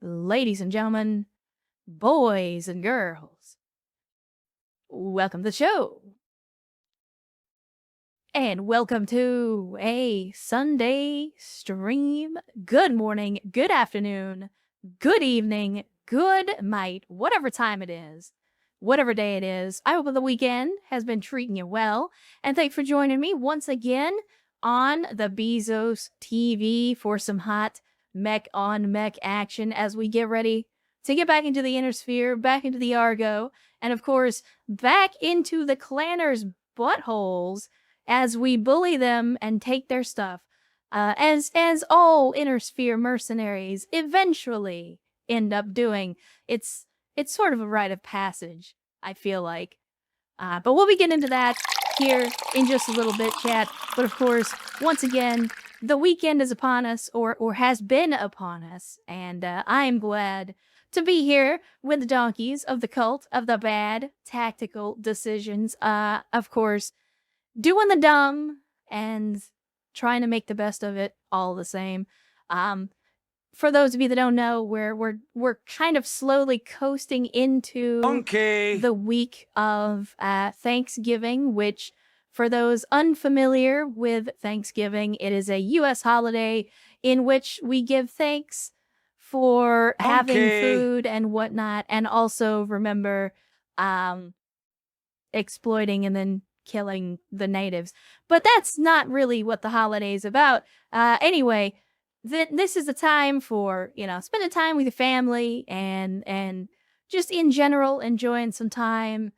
Ladies and gentlemen, boys and girls, welcome to the show. And welcome to a Sunday stream. Good morning, good afternoon, good evening, good night, whatever time it is, whatever day it is. I hope the weekend has been treating you well. And thanks for joining me once again on the Bezos TV for some hot mech on mech action as we get ready to get back into the inner sphere, back into the Argo, and of course, back into the clanners' buttholes as we bully them and take their stuff. As all inner sphere mercenaries eventually end up doing. It's sort of a rite of passage, I feel like. But we'll be getting into that here in just a little bit, chat. But of course, once again, the weekend is upon us, or has been upon us, and I am glad to be here with the donkeys of the cult of the bad tactical decisions. Of course, doing the dumb and trying to make the best of it all the same. For those of you that don't know, we're kind of slowly coasting into the week of Thanksgiving, which, for those unfamiliar with Thanksgiving, it is a U.S. holiday in which we give thanks for having food and whatnot, and also remember exploiting and then killing the natives. But that's not really what the holiday is about. Anyway, this is a time for, spending time with your family and just in general enjoying some time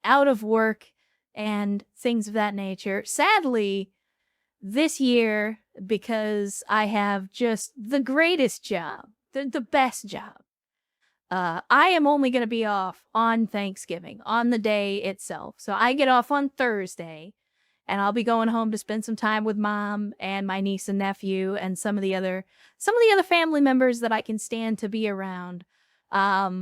out of work and things of that nature. Sadly, this year, because I have just the greatest job, the best job, I am only going to be off on Thanksgiving, on the day itself. So I get off on Thursday, and I'll be going home to spend some time with mom and my niece and nephew and some of the other family members that I can stand to be around. Yeah,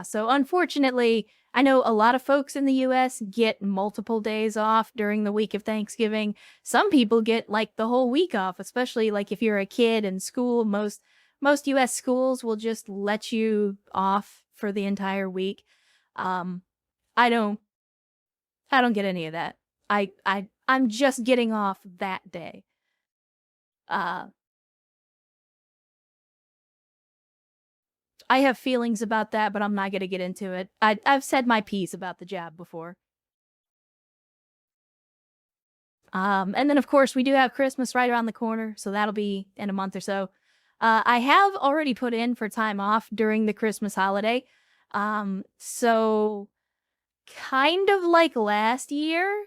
so unfortunately, I know a lot of folks in the US get multiple days off during the week of Thanksgiving. Some people get like the whole week off, especially like if you're a kid in school. Most US schools will just let you off for the entire week. I don't get any of that. I'm just getting off that day. I have feelings about that, but I'm not going to get into it. I've said my piece about the job before. And then of course we do have Christmas right around the corner, so that'll be in a month or so. I have already put in for time off during the Christmas holiday. So kind of like last year,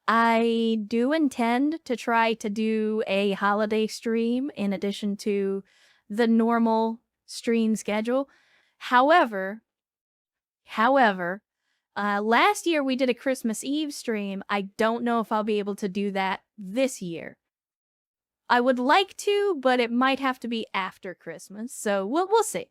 I do intend to try to do a holiday stream in addition to the normal stream schedule. However, last year we did a Christmas Eve stream. I don't know if I'll be able to do that this year. I would like to, but it might have to be after Christmas. So we'll see.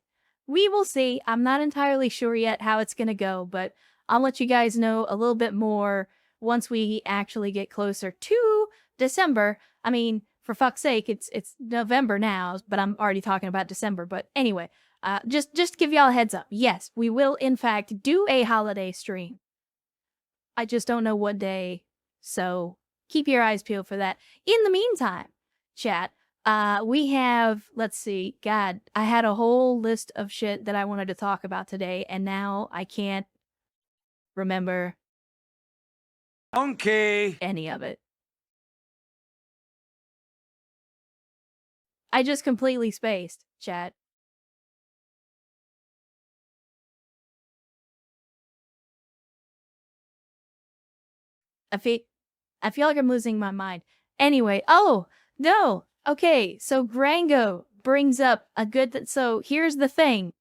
We will see. I'm not entirely sure yet how it's going to go, but I'll let you guys know a little bit more once we actually get closer to December. I mean, for fuck's sake, it's November now, but I'm already talking about December. But anyway, just to give y'all a heads up. Yes, we will in fact do a holiday stream. I just don't know what day, so keep your eyes peeled for that. In the meantime, chat, we have, let's see, God, I had a whole list of shit that I wanted to talk about today, and now I can't remember any of it. I just completely spaced, chat. I feel like I'm losing my mind. Anyway, oh, no. Okay, so Grango brings up a good... So here's the thing.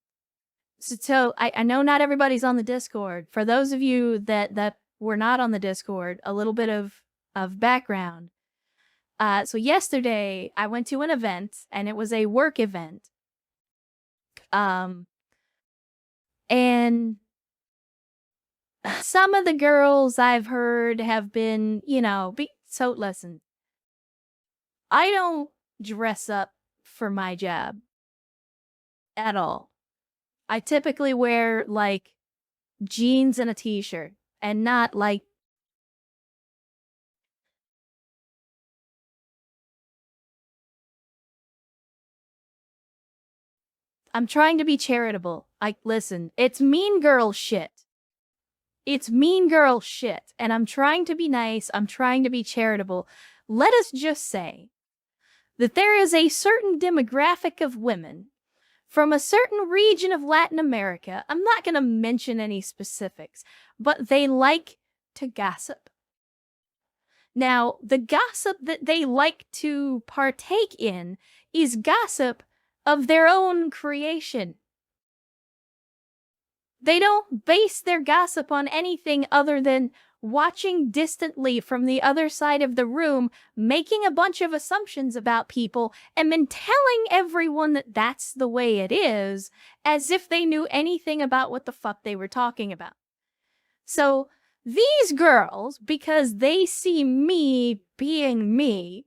So I know not everybody's on the Discord. For those of you that were not on the Discord, a little bit of background. So yesterday I went to an event, and it was a work event. And some of the girls I've heard have been, so listen. I don't dress up for my job. at all. I typically wear, like, jeans and a t-shirt, and not, like, I'm trying to be charitable. Listen, it's mean girl shit. It's mean girl shit, and I'm trying to be nice, I'm trying to be charitable. Let us just say that there is a certain demographic of women from a certain region of Latin America. I'm not going to mention any specifics, but they like to gossip. Now, the gossip that they like to partake in is gossip of their own creation. They don't base their gossip on anything other than watching distantly from the other side of the room, making a bunch of assumptions about people, and then telling everyone that that's the way it is, as if they knew anything about what the fuck they were talking about. So these girls, because they see me being me,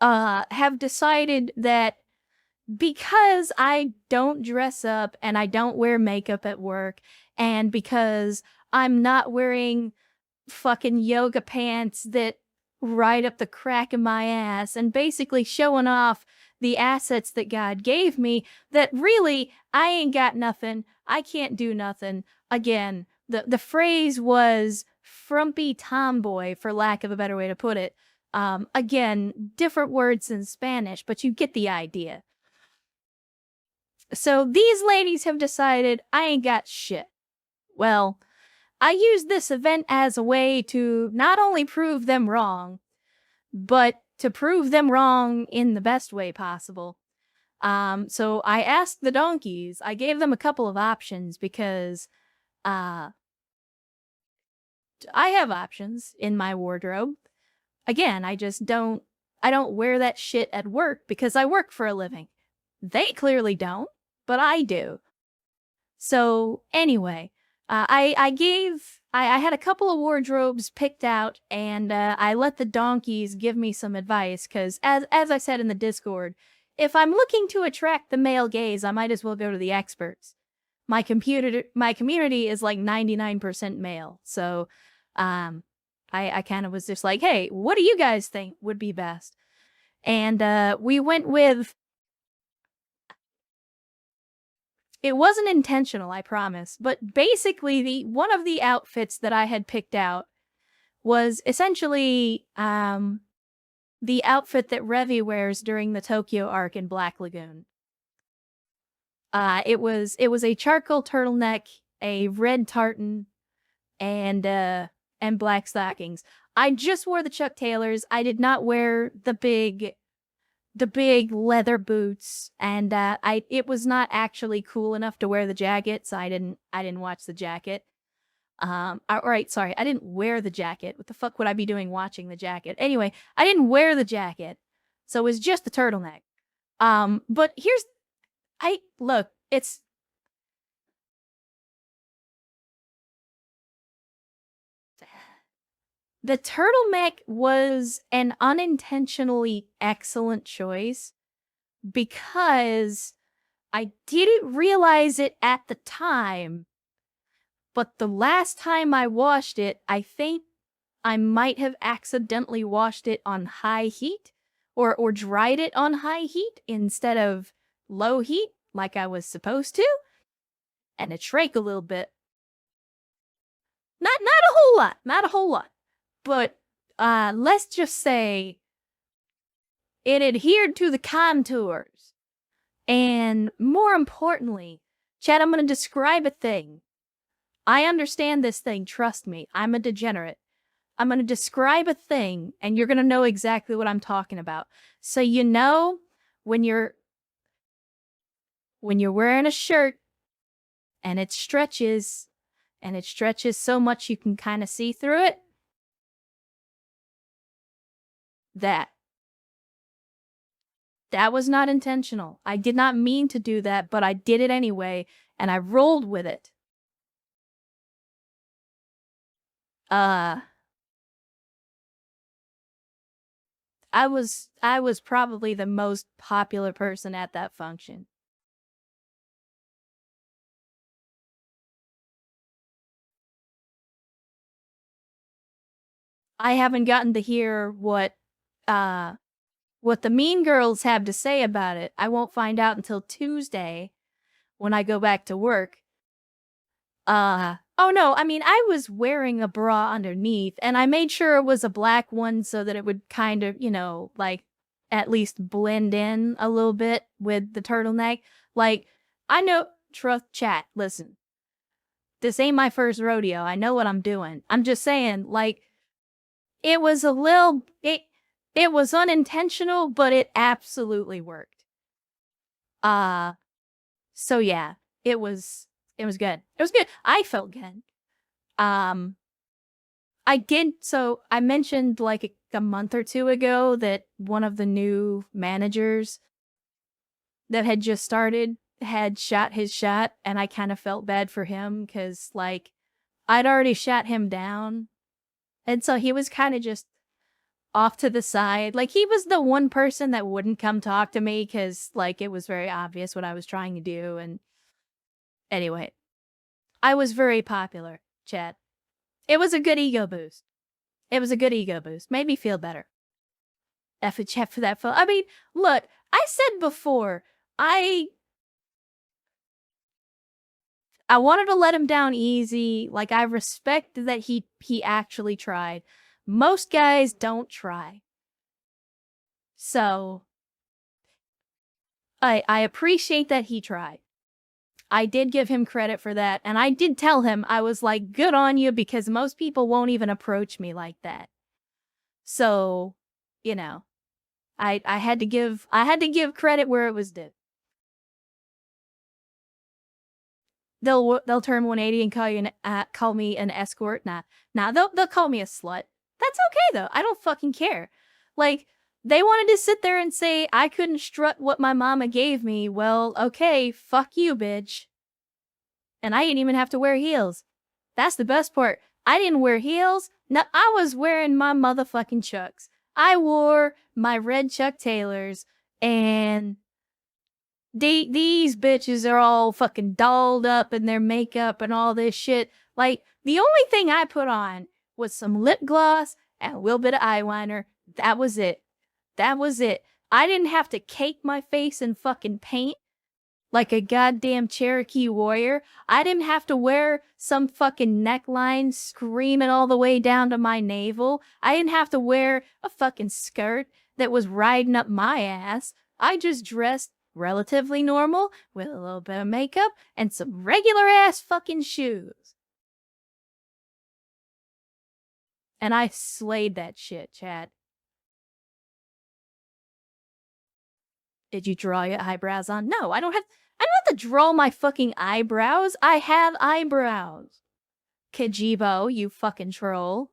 have decided that because I don't dress up and I don't wear makeup at work, and because I'm not wearing fucking yoga pants that right up the crack of my ass and basically showing off the assets that God gave me, that really I ain't got nothing. I can't do nothing. Again, the phrase was frumpy tomboy, for lack of a better way to put it. Again, different words in Spanish, but you get the idea. So these ladies have decided I ain't got shit. Well, I use this event as a way to not only prove them wrong, but to prove them wrong in the best way possible. So I asked the donkeys, I gave them a couple of options because, I have options in my wardrobe. Again, I don't wear that shit at work because I work for a living. They clearly don't, but I do. So anyway, I had a couple of wardrobes picked out, and I let the donkeys give me some advice, because as I said in the Discord, if I'm looking to attract the male gaze, I might as well go to the experts. My community is like 99% male, so I kind of was just like, hey, what do you guys think would be best? And we went with, it wasn't intentional, I promise, but basically one of the outfits that I had picked out was essentially the outfit that Revi wears during the Tokyo arc in Black Lagoon. It was a charcoal turtleneck, a red tartan, and black stockings. I just wore the Chuck Taylors. I did not wear the big leather boots, and it was not actually cool enough to wear the jacket, so I didn't watch the jacket. All right, sorry, I didn't wear the jacket. What the fuck would I be doing watching the jacket? Anyway, I didn't wear the jacket, so it was just the turtleneck. But look, it's the turtleneck was an unintentionally excellent choice because I didn't realize it at the time, but the last time I washed it, I think I might have accidentally washed it on high heat or dried it on high heat instead of low heat like I was supposed to, and it shrank a little bit. Not a whole lot, not a whole lot. But let's just say it adhered to the contours. And more importantly, Chad, I'm going to describe a thing. I understand this thing, trust me. I'm a degenerate. I'm going to describe a thing, and you're going to know exactly what I'm talking about. So you know when you're wearing a shirt and it stretches so much you can kind of see through it? That was not intentional. I did not mean to do that, but I did it anyway, and I rolled with it. I was probably the most popular person at that function. I haven't gotten to hear what the Mean Girls have to say about it. I won't find out until Tuesday when I go back to work. Oh no, I mean, I was wearing a bra underneath, and I made sure it was a black one so that it would kind of, like, at least blend in a little bit with the turtleneck. Like, I know, trust chat, listen. This ain't my first rodeo. I know what I'm doing. I'm just saying, like, it was a little, it was unintentional, but it absolutely worked. So yeah, it was good. It was good. I felt good. Um, so I mentioned like a month or two ago that one of the new managers that had just started had shot his shot, and I kind of felt bad for him because, like, I'd already shot him down. And so he was kind of just off to the side. Like, he was the one person that wouldn't come talk to me because, like, it was very obvious what I was trying to do. And anyway, I was very popular, chat. It was a good ego boost. It was a good ego boost. Made me feel better. F a chat for that. I mean, look, I said before, I wanted to let him down easy. Like, I respect that he actually tried. Most guys don't try. So, I appreciate that he tried. I did give him credit for that, and I did tell him, I was like, good on you, because most people won't even approach me like that. So, you know, I had to give credit where it was due. They'll turn 180 and call me an escort. Nah, they'll call me a slut. That's okay though. I don't fucking care. Like, they wanted to sit there and say I couldn't strut what my mama gave me. Well, okay, fuck you, bitch. And I didn't even have to wear heels. That's the best part. I didn't wear heels. No, I was wearing my motherfucking Chucks. I wore my red Chuck Taylors, and these bitches are all fucking dolled up in their makeup and all this shit. Like, the only thing I put on was some lip gloss and a little bit of eyeliner. That was it. That was it. I didn't have to cake my face in fucking paint like a goddamn Cherokee warrior. I didn't have to wear some fucking neckline screaming all the way down to my navel. I didn't have to wear a fucking skirt that was riding up my ass. I just dressed relatively normal with a little bit of makeup and some regular ass fucking shoes. And I slayed that shit, Chad. Did you draw your eyebrows on? No, I don't have to draw my fucking eyebrows. I have eyebrows. Kajibo, you fucking troll.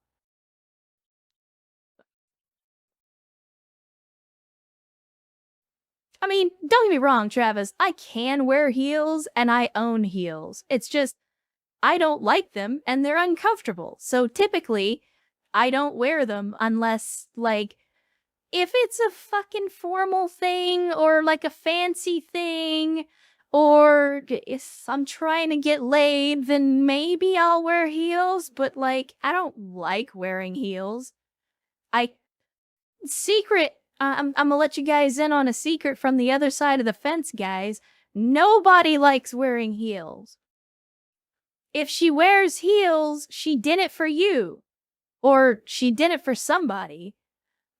I mean, don't get me wrong, Travis. I can wear heels and I own heels. It's just, I don't like them and they're uncomfortable. So typically, I don't wear them unless, like, if it's a fucking formal thing or like a fancy thing, or if I'm trying to get laid, then maybe I'll wear heels. But, like, I don't like wearing heels. Secret, I'm gonna let you guys in on a secret from the other side of the fence, guys. Nobody likes wearing heels. If she wears heels, she did it for you. Or she did it for somebody.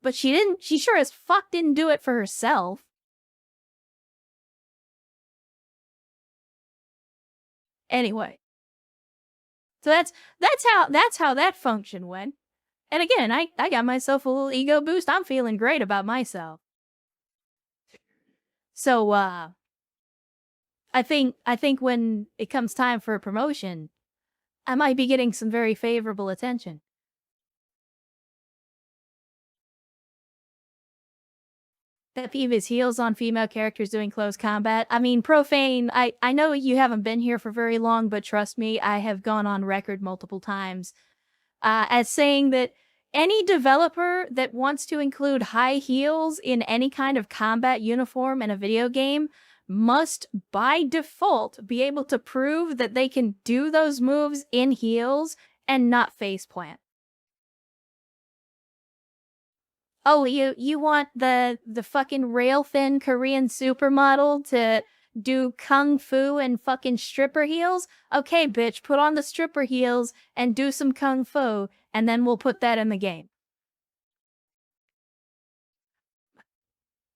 But she sure as fuck didn't do it for herself. Anyway. So that's how that function went. And again, I got myself a little ego boost. I'm feeling great about myself. So I think when it comes time for a promotion, I might be getting some very favorable attention. That peeve is heels on female characters doing close combat. I mean, Profane, I know you haven't been here for very long, but trust me, I have gone on record multiple times as saying that any developer that wants to include high heels in any kind of combat uniform in a video game must, by default, be able to prove that they can do those moves in heels and not faceplant. Oh, you want the fucking rail thin Korean supermodel to do kung fu and fucking stripper heels? Okay, bitch, put on the stripper heels and do some kung fu, and then we'll put that in the game.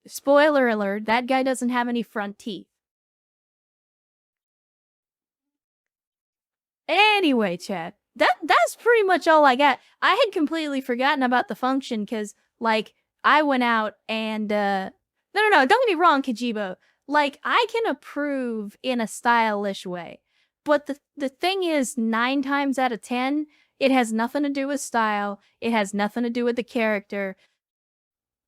Spoiler alert, that guy doesn't have any front teeth. Anyway, chat, that's pretty much all I got. I had completely forgotten about the function because, like, I went out and no, don't get me wrong, Kajibo. Like, I can approve in a stylish way, but the thing is, 9 times out of 10, it has nothing to do with style. It has nothing to do with the character.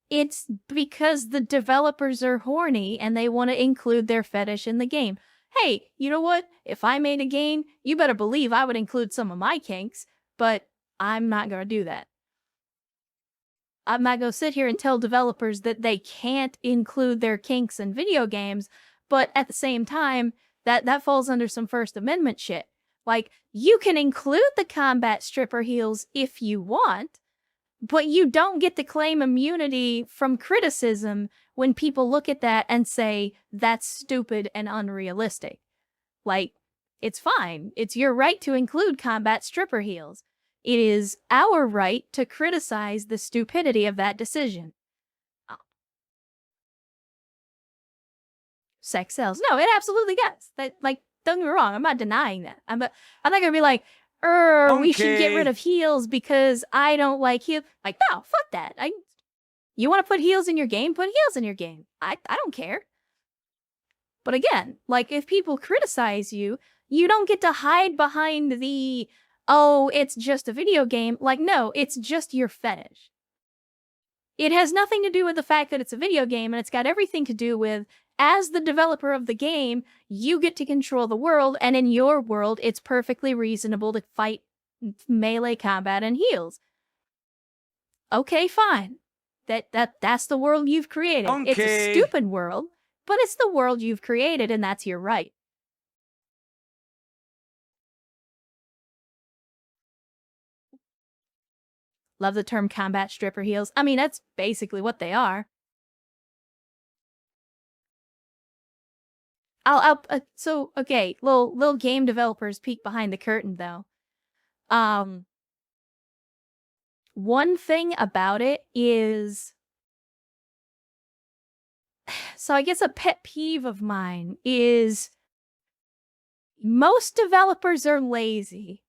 It's because the developers are horny and they want to include their fetish in the game. Hey, you know what? If I made a game, you better believe I would include some of my kinks, but I'm not going to do that. I'm not going to sit here and tell developers that they can't include their kinks in video games, but at the same time, that falls under some First Amendment shit. Like, you can include the combat stripper heels if you want, but you don't get to claim immunity from criticism when people look at that and say, that's stupid and unrealistic. Like, it's fine. It's your right to include combat stripper heels. It is our right to criticize the stupidity of that decision. Oh. Sex sells. No, it absolutely does. That, like, don't get me wrong. I'm not denying that. I'm not gonna be like, we should get rid of heels because I don't like heels. Like, no, fuck that. You want to put heels in your game? Put heels in your game. I don't care. But again, like, if people criticize you, you don't get to hide behind the, oh, it's just a video game. Like, no, it's just your fetish. It has nothing to do with the fact that it's a video game, and it's got everything to do with, as the developer of the game, you get to control the world, and in your world, it's perfectly reasonable to fight melee combat and heals. Okay, fine. That's the world you've created. Okay. It's a stupid world, but it's the world you've created, and that's your right. Love the term combat stripper heels. I mean, that's basically what they are. So okay, little game developers peek behind the curtain though. One thing about it is, so I guess a pet peeve of mine is most developers are lazy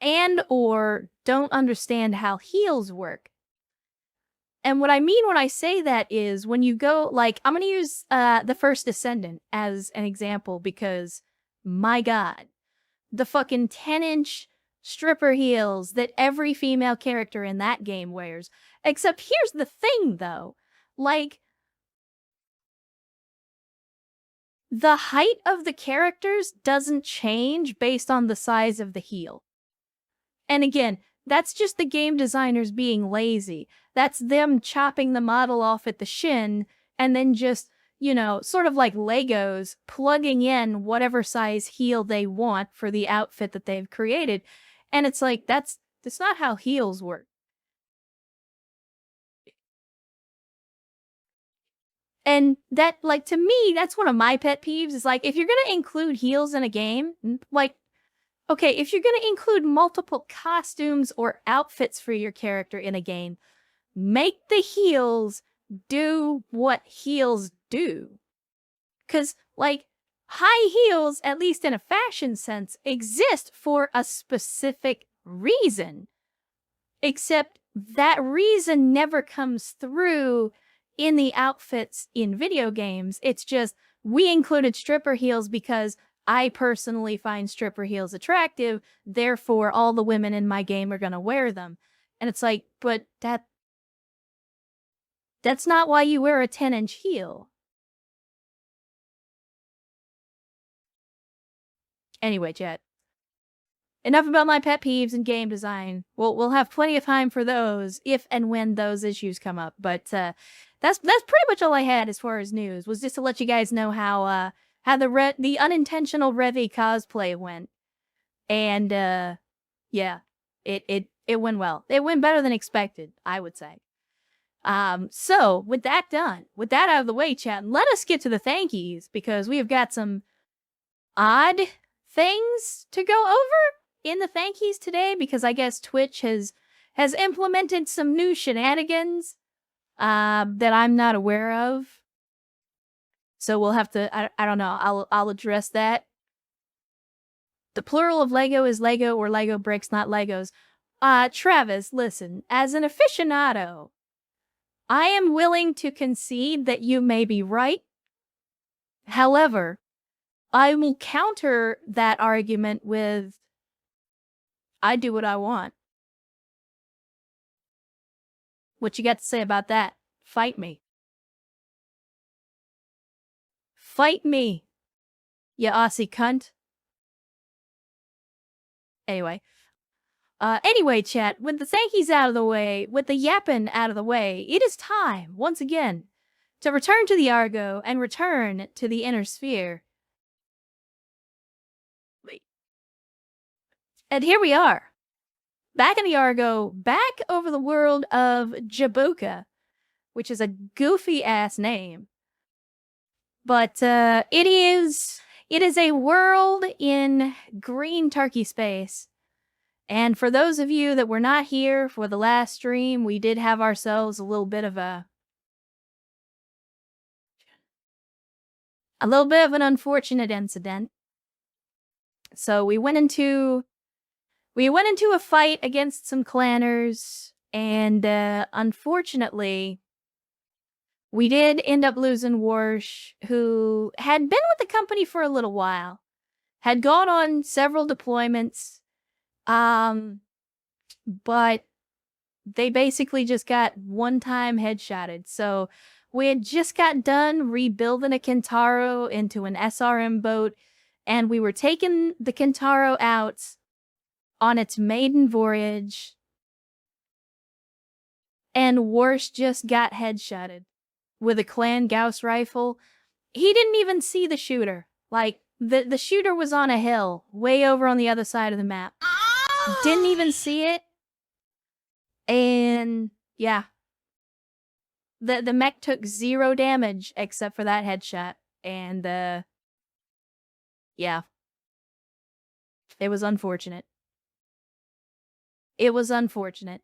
and or don't understand how heals work. And what I mean when I say that is when you go, like, I'm going to use The First Descendant as an example because, my God, the fucking 10-inch stripper heels that every female character in that game wears. Except here's the thing, though. Like, the height of the characters doesn't change based on the size of the heel. And again, that's just the game designers being lazy. That's them chopping the model off at the shin and then just, you know, sort of like Legos, plugging in whatever size heel they want for the outfit that they've created. And it's like, that's not how heels work. And that, like, to me, that's one of my pet peeves is like, if you're going to include heels in a game, like, okay, if you're going to include multiple costumes or outfits for your character in a game, make the heels do what heels do. Because, like, high heels, at least in a fashion sense, exist for a specific reason. Except that reason never comes through in the outfits in video games. It's just, we included stripper heels because I personally find stripper heels attractive, therefore all the women in my game are gonna wear them. And it's like, but that's not why you wear a 10-inch heel. Anyway, Jet. Enough about my pet peeves in game design. We'll have plenty of time for those if and when those issues come up. But that's pretty much all I had as far as news. Was just to let you guys know how the unintentional Revy cosplay went. And yeah, it went well. It went better than expected, I would say. So with that done, with that out of the way, chat, let us get to the thankies because we have got some odd things to go over in the thankies today because I guess Twitch has implemented some new shenanigans that I'm not aware of. So we'll have to I don't know. I'll address that. The plural of Lego is Lego or Lego bricks, not Legos. Travis, listen, as an aficionado, I am willing to concede that you may be right. However, I will counter that argument with I do what I want. What you got to say about that? Fight me. Fight me, you Aussie cunt. Anyway, chat, with the thankies out of the way, with the yapping out of the way, it is time, once again, to return to the Argo and return to the inner sphere. And here we are, back in the Argo, back over the world of Jabuka, which is a goofy-ass name. But it is a world in green turkey space. And for those of you that were not here for the last stream, we did have ourselves a little bit of an unfortunate incident. So we went into a fight against some clanners, and unfortunately, we did end up losing Warsh, who had been with the company for a little while, had gone on several deployments, but they basically just got one-time headshotted. So we had just got done rebuilding a Kintaro into an SRM boat, and we were taking the Kintaro out on its maiden voyage, and Warsh just got headshotted with a clan Gauss rifle. He didn't even see the shooter. Like, the shooter was on a hill, way over on the other side of the map. Didn't even see it. And, yeah. The mech took 0 damage except for that headshot. And, yeah. It was unfortunate. It was unfortunate.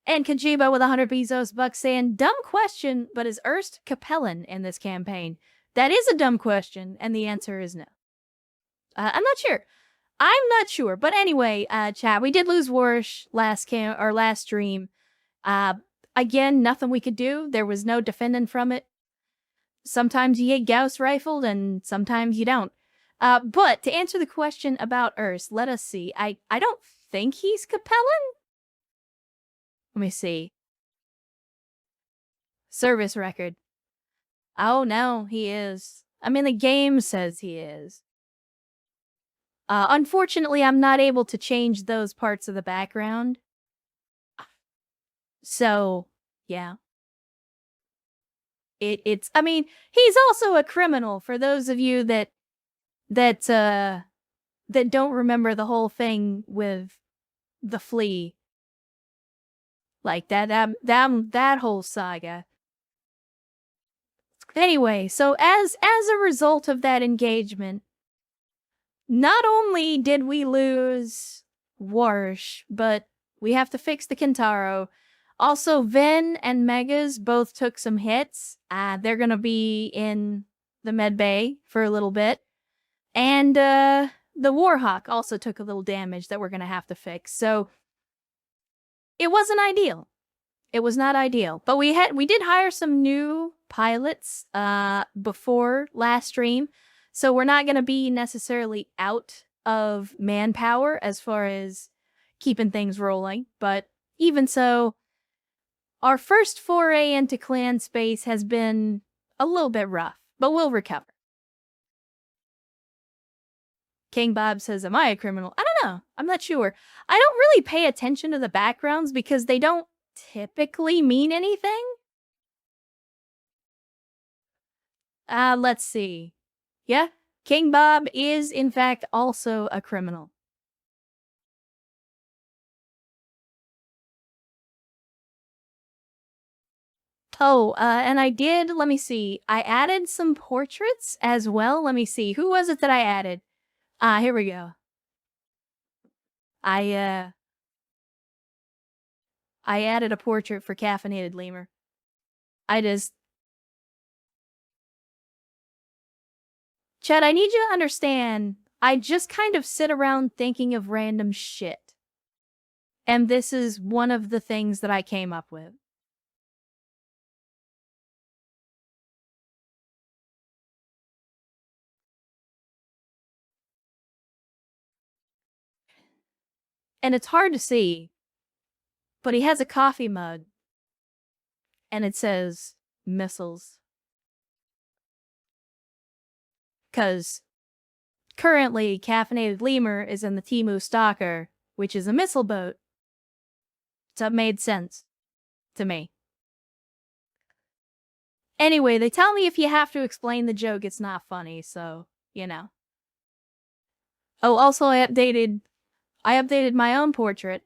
And Kajiba with 100 Bezos bucks saying, dumb question, but is Erst Capellan in this campaign? That is a dumb question, and the answer is no. I'm not sure. I'm not sure. But anyway, chat, we did lose Warsh last stream. Again, nothing we could do. There was no defending from it. Sometimes you get Gauss rifled, and sometimes you don't. But to answer the question about Erst, let us see. I don't think he's Capellan. Let me see. Service record. Oh, no, he is. I mean, the game says he is. Unfortunately, I'm not able to change those parts of the background. So, yeah. I mean, he's also a criminal for those of you that don't remember the whole thing with the flea. Like that whole saga. Anyway, so as a result of that engagement, not only did we lose Warsh, but we have to fix the Kintaro. Also, Ven and Megas both took some hits. They're gonna be in the med bay for a little bit. And the Warhawk also took a little damage that we're gonna have to fix. So it wasn't ideal. It was not ideal. But we did hire some new pilots before last stream. So we're not gonna be necessarily out of manpower as far as keeping things rolling. But even so, our first foray into clan space has been a little bit rough, but we'll recover. King Bob says, am I a criminal? I don't know. I'm not sure. I don't really pay attention to the backgrounds because they don't typically mean anything. Let's see. Yeah, King Bob is, in fact, also a criminal. Oh, and I did, let me see. I added some portraits as well. Let me see. Who was it that I added? Here we go. I added a portrait for Caffeinated Lemur. Chad, I need you to understand, I just kind of sit around thinking of random shit. And this is one of the things that I came up with. And it's hard to see, but he has a coffee mug. And it says, missiles. Because currently, Caffeinated Lemur is in the Timu Stalker, which is a missile boat. So it made sense to me. Anyway, they tell me if you have to explain the joke, it's not funny, so, you know. Oh, also I updated my own portrait.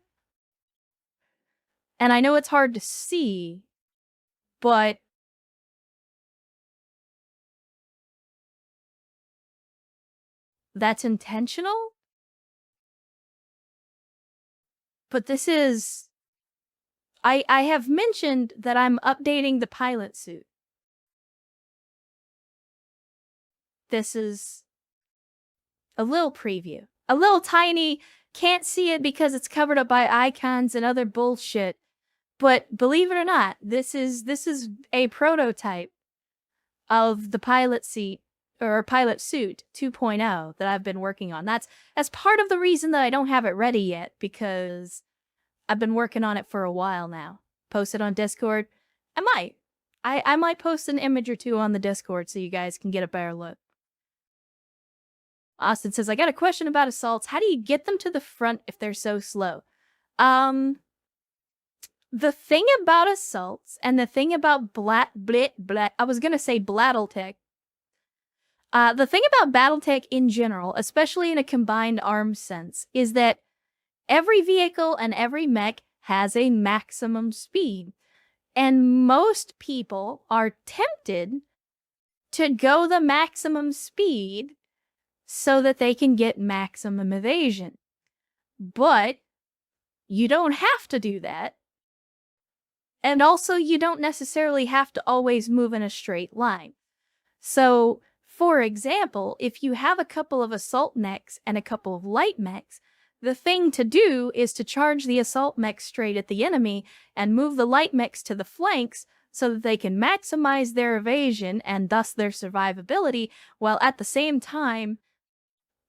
And I know it's hard to see, but that's intentional? But this is... I have mentioned that I'm updating the pilot suit. This is a little preview. A little tiny, can't see it because it's covered up by icons and other bullshit. But believe it or not, this is a prototype of the pilot seat or pilot suit 2.0 that I've been working on. That's part of the reason that I don't have it ready yet, because I've been working on it for a while now. Post it on Discord. I might post an image or two on the Discord so you guys can get a better look. Austin says, I got a question about assaults. How do you get them to the front if they're so slow? The thing about assaults and the thing about I was gonna say Battletech. The thing about Battletech in general, especially in a combined arms sense, is that every vehicle and every mech has a maximum speed. And most people are tempted to go the maximum speed so that they can get maximum evasion. But you don't have to do that. And also, you don't necessarily have to always move in a straight line. So, for example, if you have a couple of assault mechs and a couple of light mechs, the thing to do is to charge the assault mechs straight at the enemy and move the light mechs to the flanks so that they can maximize their evasion and thus their survivability, while at the same time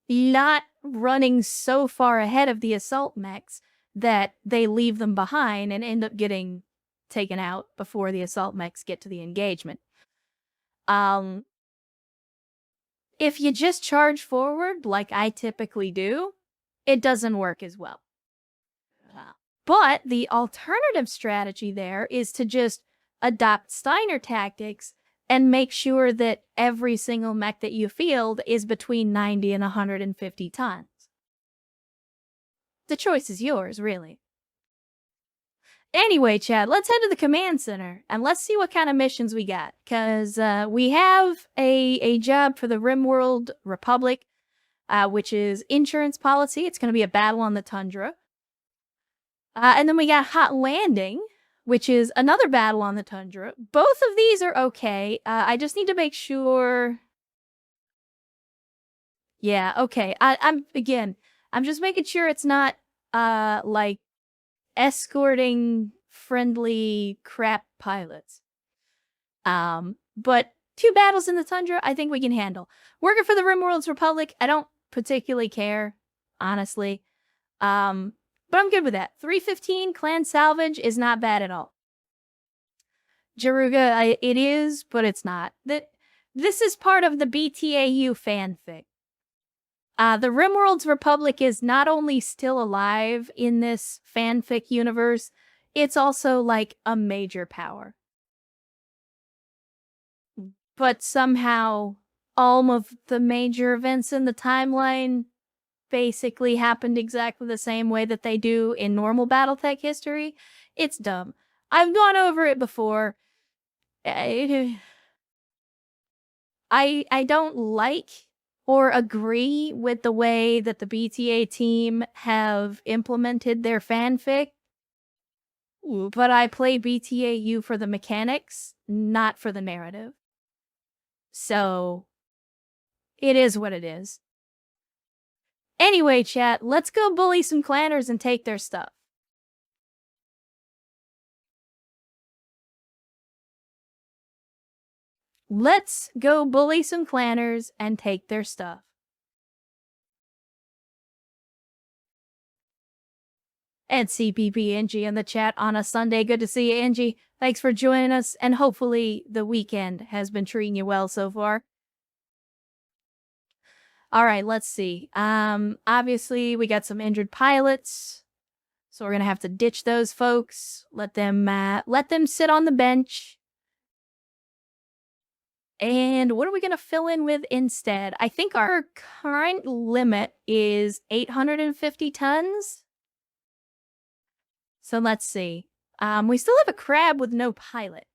not running so far ahead of the assault mechs that they leave them behind and end up getting taken out before the assault mechs get to the engagement. If you just charge forward like I typically do, it doesn't work as well. But the alternative strategy there is to just adopt Steiner tactics and make sure that every single mech that you field is between 90 and 150 tons. The choice is yours, really. Anyway, Chad, let's head to the command center and let's see what kind of missions we got. Because we have a job for the RimWorld Republic, which is insurance policy. It's going to be a battle on the tundra. And then we got Hot Landing, which is another battle on the tundra. Both of these are okay. I just need to make sure... Yeah, okay. I'm just making sure it's not, like, escorting friendly crap pilots. But 2 battles in the tundra, I think we can handle. Working for the RimWorld's Republic, I don't particularly care, honestly. But I'm good with that. 315 clan salvage is not bad at all. Jaruga, it is, but it's not. This is part of the BTAU fanfic. The RimWorld's Republic is not only still alive in this fanfic universe, it's also like a major power. But somehow, all of the major events in the timeline basically happened exactly the same way that they do in normal Battletech history. It's dumb. I've gone over it before. I don't like or agree with the way that the BTA team have implemented their fanfic, but I play BTAU for the mechanics, not for the narrative. So, it is what it is. Anyway, chat, let's go bully some clanners and take their stuff. Let's go bully some clanners and take their stuff. And CPP Angie in the chat on a Sunday. Good to see you, Angie. Thanks for joining us, and hopefully the weekend has been treating you well so far. All right, let's see. Obviously we got some injured pilots, so we're gonna have to ditch those folks. Let them sit on the bench. And what are we gonna fill in with instead? I think our current limit is 850 tons. So let's see. We still have a crab with no pilot.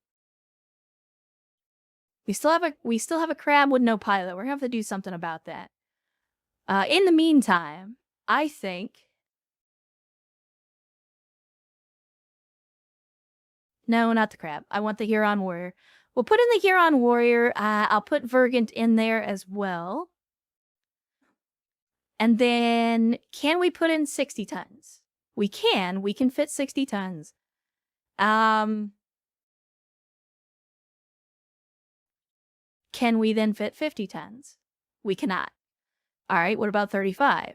We still have a crab with no pilot. We're gonna have to do something about that. In the meantime, I think. No, not the crab. I want the Huron warrior. We'll put in the Huron warrior. I'll put Vergant in there as well. And then, can we put in 60 tons? We can. We can fit 60 tons. Can we then fit 50 tons? We cannot. All right, what about 35?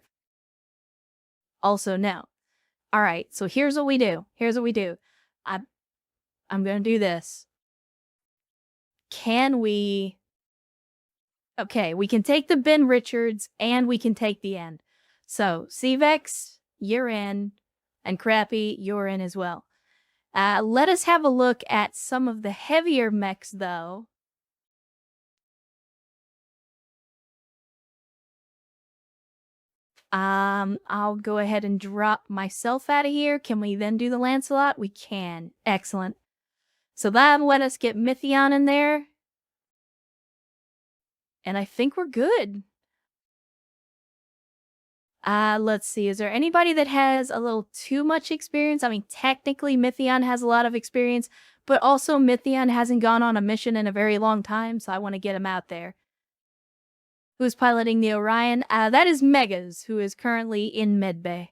Also no. All right, so here's what we do. I'm going to do this. Can we... Okay, we can take the Ben Richards and we can take the end. So, CVEX, you're in, and Crappy, you're in as well. Let us have a look at some of the heavier mechs, though. I'll go ahead and drop myself out of here. Can we then do the Lancelot? We can. Excellent. So that'll let us get Mythion in there. And I think we're good. Let's see. Is there anybody that has a little too much experience? I mean, technically Mythion has a lot of experience, but also Mythion hasn't gone on a mission in a very long time, so I want to get him out there. Who's piloting the Orion? That is Megas, who is currently in Medbay.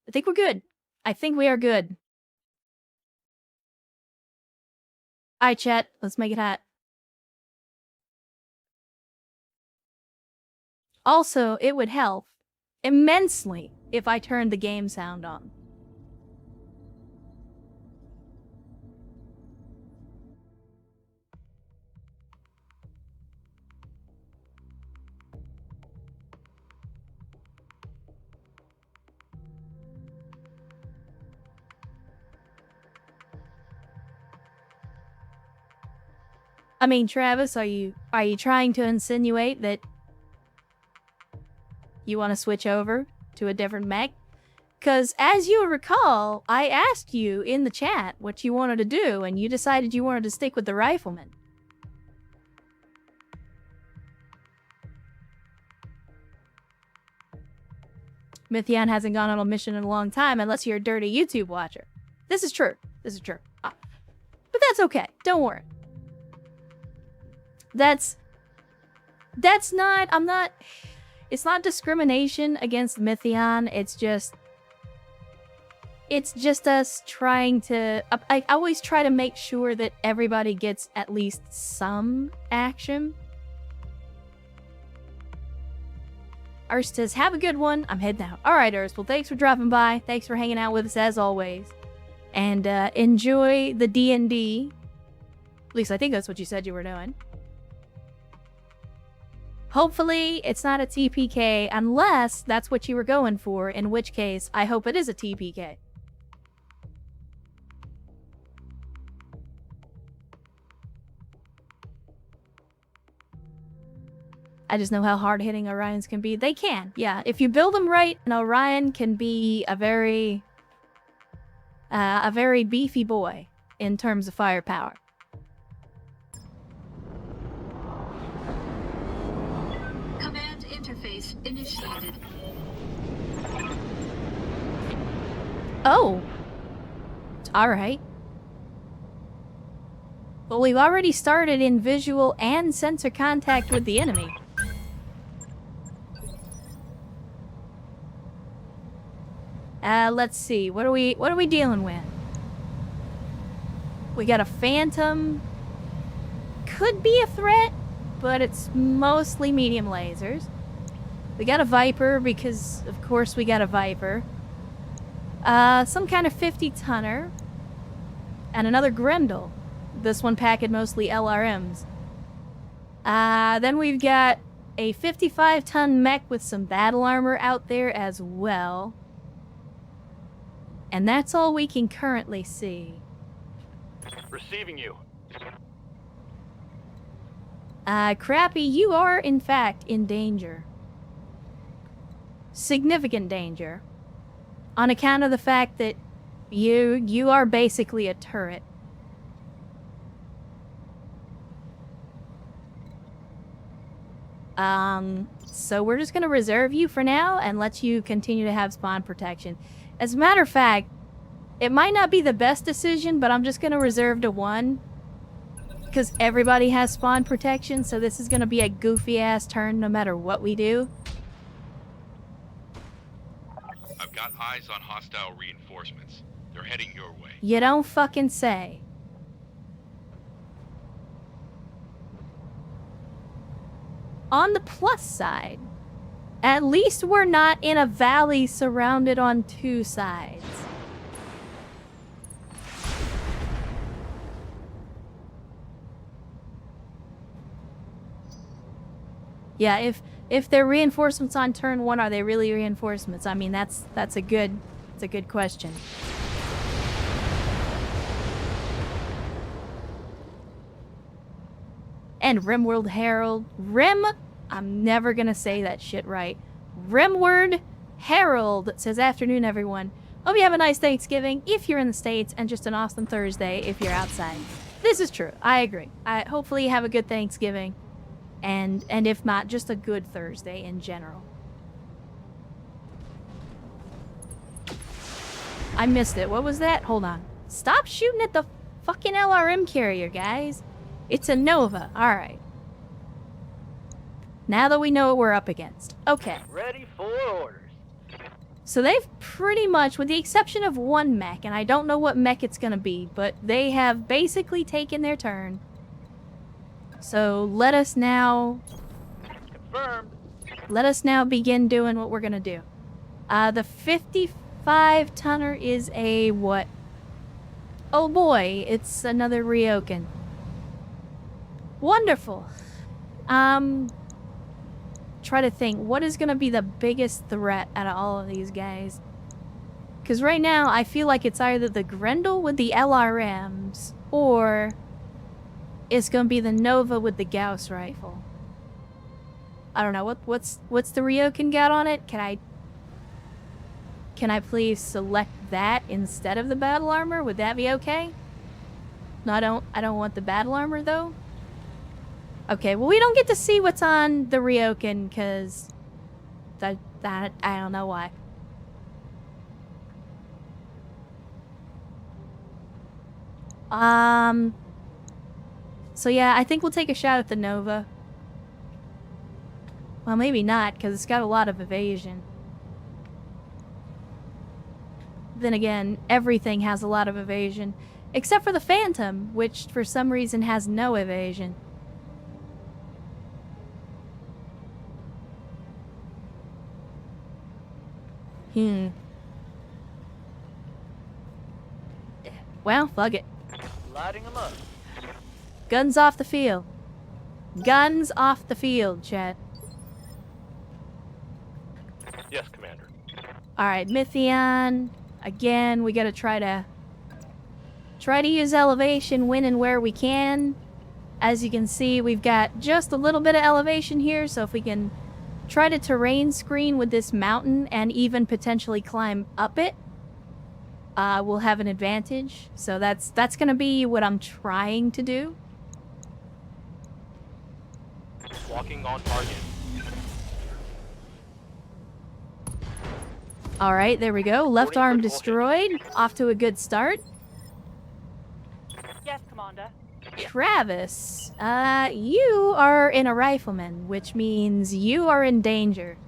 I think we're good. I think we are good. Alright, chat. Let's make it hot. Also, it would help immensely if I turned the game sound on. I mean, Travis, are you trying to insinuate that you want to switch over to a different mech? Because as you recall, I asked you in the chat what you wanted to do, and you decided you wanted to stick with the rifleman. Mythion hasn't gone on a mission in a long time unless you're a dirty YouTube watcher. This is true. This is true. But that's okay. Don't worry. That's not... It's not discrimination against Mythion. It's just us trying to... I always try to make sure that everybody gets at least some action. Urs says, have a good one. I'm heading out. Alright, Urs. Well, thanks for dropping by. Thanks for hanging out with us as always. And enjoy the D&D. At least I think that's what you said you were doing. Hopefully, it's not a TPK, unless that's what you were going for, in which case, I hope it is a TPK. I just know how hard-hitting Orions can be. They can, yeah. If you build them right, an Orion can be a very beefy boy. in terms of firepower. Command interface initiated. Oh! Alright. Well, we've already started in visual and sensor contact with the enemy. Let's see. What are we dealing with? We got a Phantom. Could be a threat, but it's mostly medium lasers. We got a Viper because, of course, we got a Viper. Some kind of 50-tonner. And another Grendel. This one packed mostly LRMs. Then we've got a 55-ton mech with some battle armor out there as well. And that's all we can currently see. Receiving you. Crappy, you are in fact in danger. Significant danger. On account of the fact that you are basically a turret. So we're just gonna reserve you for now and let you continue to have spawn protection. As a matter of fact, it might not be the best decision, but I'm just gonna reserve to 1. Because everybody has spawn protection, so this is gonna be a goofy-ass turn no matter what we do. I've got eyes on hostile reinforcements. They're heading your way. You don't fucking say. On the plus side, at least we're not in a valley surrounded on 2 sides. Yeah, if they're reinforcements on turn 1, are they really reinforcements? I mean, that's a good question. And Rimworld Herald. I'm never gonna say that shit right. Rimward Herald says, afternoon, everyone. Hope you have a nice Thanksgiving if you're in the States, and just an awesome Thursday if you're outside. This is true. I agree. Hopefully you have a good Thanksgiving. And if not, just a good Thursday in general. I missed it. What was that? Hold on. Stop shooting at the fucking LRM carrier, guys. It's a Nova. Alright. Now that we know what we're up against. Okay. Ready for orders. So they've pretty much, with the exception of 1 mech, and I don't know what mech it's gonna be, but they have basically taken their turn. So let us now... Confirmed. Let us now begin doing what we're gonna do. The 55-tonner is a what? Oh boy, it's another Ryokan. Wonderful. Try to think, what is gonna be the biggest threat out of all of these guys? Because right now, I feel like it's either the Grendel with the LRMs, or it's gonna be the Nova with the Gauss rifle. I don't know, what's the Ryokan got on it? Can I please select that instead of the battle armor? Would that be okay? No, I don't want the battle armor though. Okay, well we don't get to see what's on the Ryokan because that I don't know why. So yeah, I think we'll take a shot at the Nova. Well, maybe not, because it's got a lot of evasion. Then again, everything has a lot of evasion. Except for the Phantom, which for some reason has no evasion. Well, fuck it. Lighting them up. Guns off the field. Guns off the field, chat. Yes, Commander. Alright, Mythion. Again, we gotta try to use elevation when and where we can. As you can see, we've got just a little bit of elevation here, so if we can try to terrain screen with this mountain and even potentially climb up it, will have an advantage. So that's gonna be what I'm trying to do. Walking on target. Alright, there we go. Left arm 40 destroyed. Off to a good start. Yes, Commander. Travis, you are in a rifleman, which means you are in danger.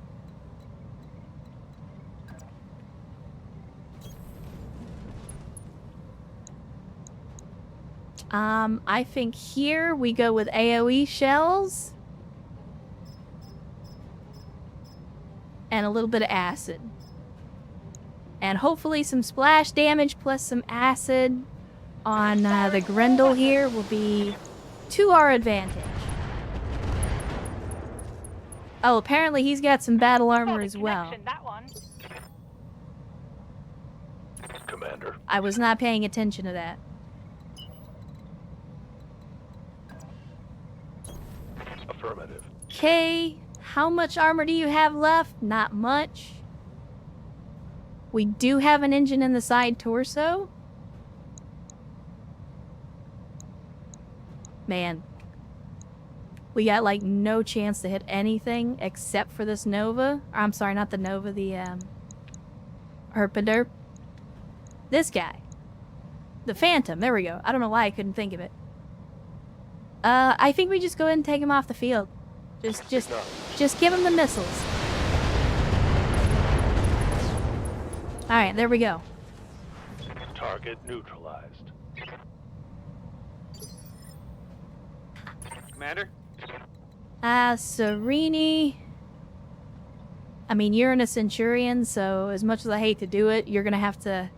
I think here we go with AoE shells. And a little bit of acid. And hopefully some splash damage plus some acid on the Grendel here will be to our advantage. Oh, apparently he's got some battle armor as well. That one. Commander. I was not paying attention to that. Affirmative. Okay, how much armor do you have left? Not much. We do have an engine in the side torso. Man. We got like no chance to hit anything except for this Nova. I'm sorry, not the Nova, the Herpaderp. This guy. The Phantom, there we go. I don't know why I couldn't think of it. I think we just go ahead and take him off the field. Just give him the missiles. Alright, there we go. Target neutralized. Commander? Serini. I mean, you're in a Centurion, so as much as I hate to do it, you're gonna have to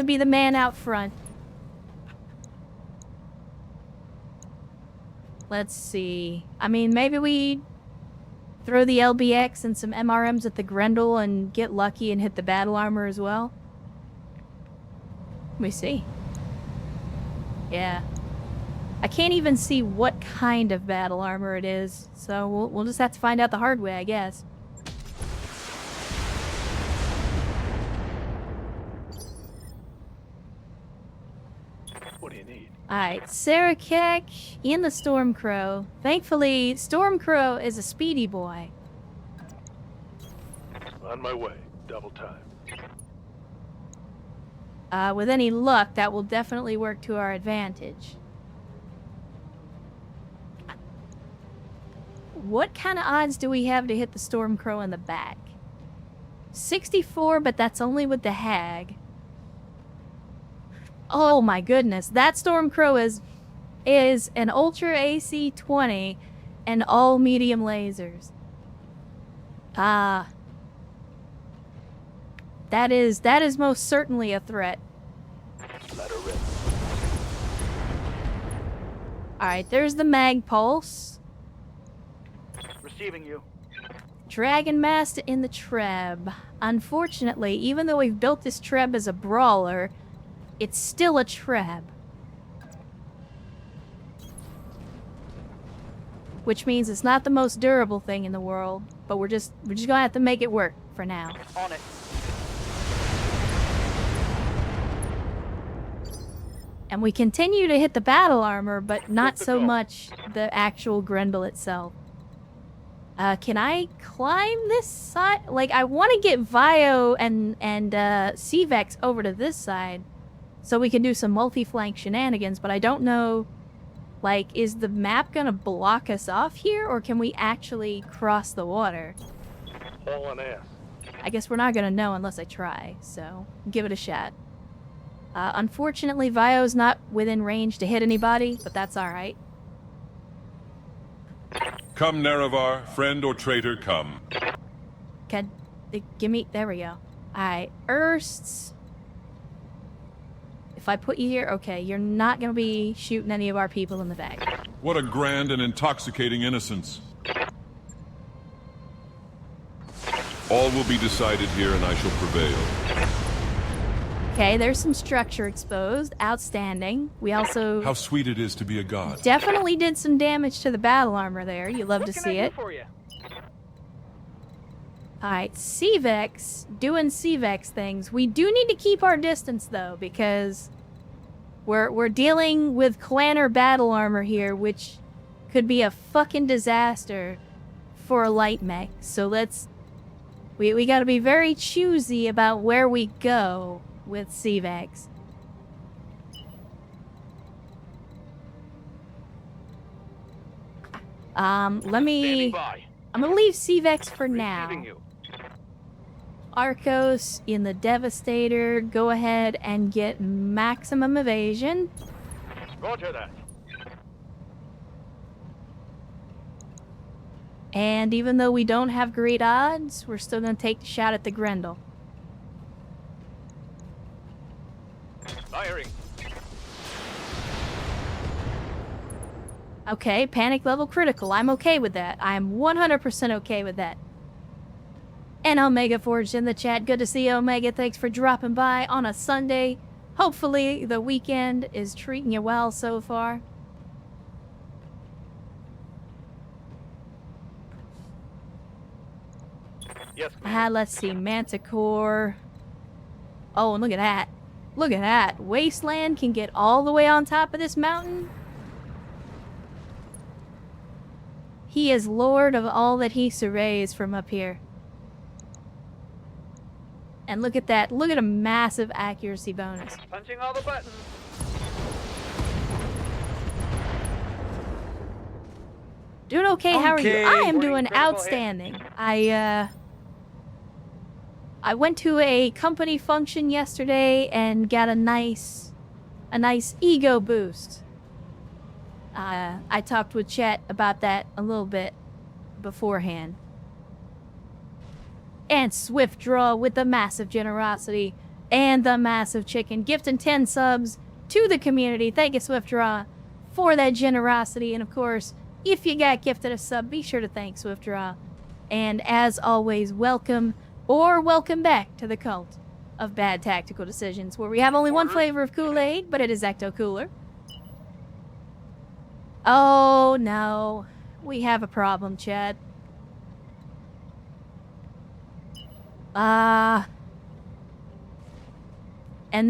be the man out front. Let's see. I mean, maybe we throw the LBX and some MRMs at the Grendel and get lucky and hit the battle armor as well. Let me see. Yeah. I can't even see what kind of battle armor it is, so we'll just have to find out the hard way, I guess. What do you need? Alright, Sarakek in the Stormcrow. Thankfully, Stormcrow is a speedy boy. On my way. Double time. With any luck, that will definitely work to our advantage. What kind of odds do we have to hit the Stormcrow in the back? 64, but that's only with the Hag. Oh my goodness, that Stormcrow is an Ultra AC-20 and all medium lasers. That is most certainly a threat. Let her rip. Alright, there's the Mag Pulse. Receiving you. Dragon Master in the Treb. Unfortunately, even though we've built this Treb as a brawler, it's still a Treb. Which means it's not the most durable thing in the world, but we're just gonna have to make it work for now. On it. And we continue to hit the battle armor, but not so much the actual Grendel itself. Can I climb this side? Like, I want to get Vio and Cvex over to this side so we can do some multi-flank shenanigans, but I don't know, like, is the map gonna block us off here, or can we actually cross the water? All on ass. I guess we're not gonna know unless I try, so give it a shot. Unfortunately, Vio's not within range to hit anybody, but that's alright. Come, Nerevar, friend or traitor, come. Give me... There we go. Alright, Ersts. If I put you here, okay, you're not gonna be shooting any of our people in the back. What a grand and intoxicating innocence. All will be decided here, and I shall prevail. Okay, there's some structure exposed. Outstanding. We also... How sweet it is to be a god. Definitely did some damage to the battle armor there. You love to see it. For you? Alright, CVEX, doing CVEX things. We do need to keep our distance, though, because we're dealing with Clanner battle armor here, which could be a fucking disaster for a light mech. So we gotta be very choosy about where we go with CVEX. I'm gonna leave CVEX for now. Arcos in the Devastator, go ahead and get maximum evasion. Roger that. And even though we don't have great odds, we're still gonna take the shot at the Grendel. Firing. Okay, panic level critical. I'm okay with that. I'm 100% okay with that. And Omega Forged in the chat. Good to see you, Omega. Thanks for dropping by on a Sunday. Hopefully the weekend is treating you well so far. Yes. Let's see. Manticore. Oh, and look at that. Look at that. Wasteland can get all the way on top of this mountain. He is lord of all that he surveys from up here. And look at that. Look at a massive accuracy bonus. Punching all the buttons. Doing okay. How are you? Okay. I am Morning, doing critical hit. outstanding. I went to a company function yesterday and got a nice ego boost. I talked with Chet about that a little bit beforehand. And Swift Draw with the massive generosity and the massive chicken. Gifting 10 subs to the community. Thank you, Swift Draw, for that generosity. And of course, if you got gifted a sub, be sure to thank Swift Draw. And as always, welcome or welcome back to the cult of bad tactical decisions, where we have only one flavor of Kool-Aid, but it is Ecto Cooler. Oh no, we have a problem, Chad. And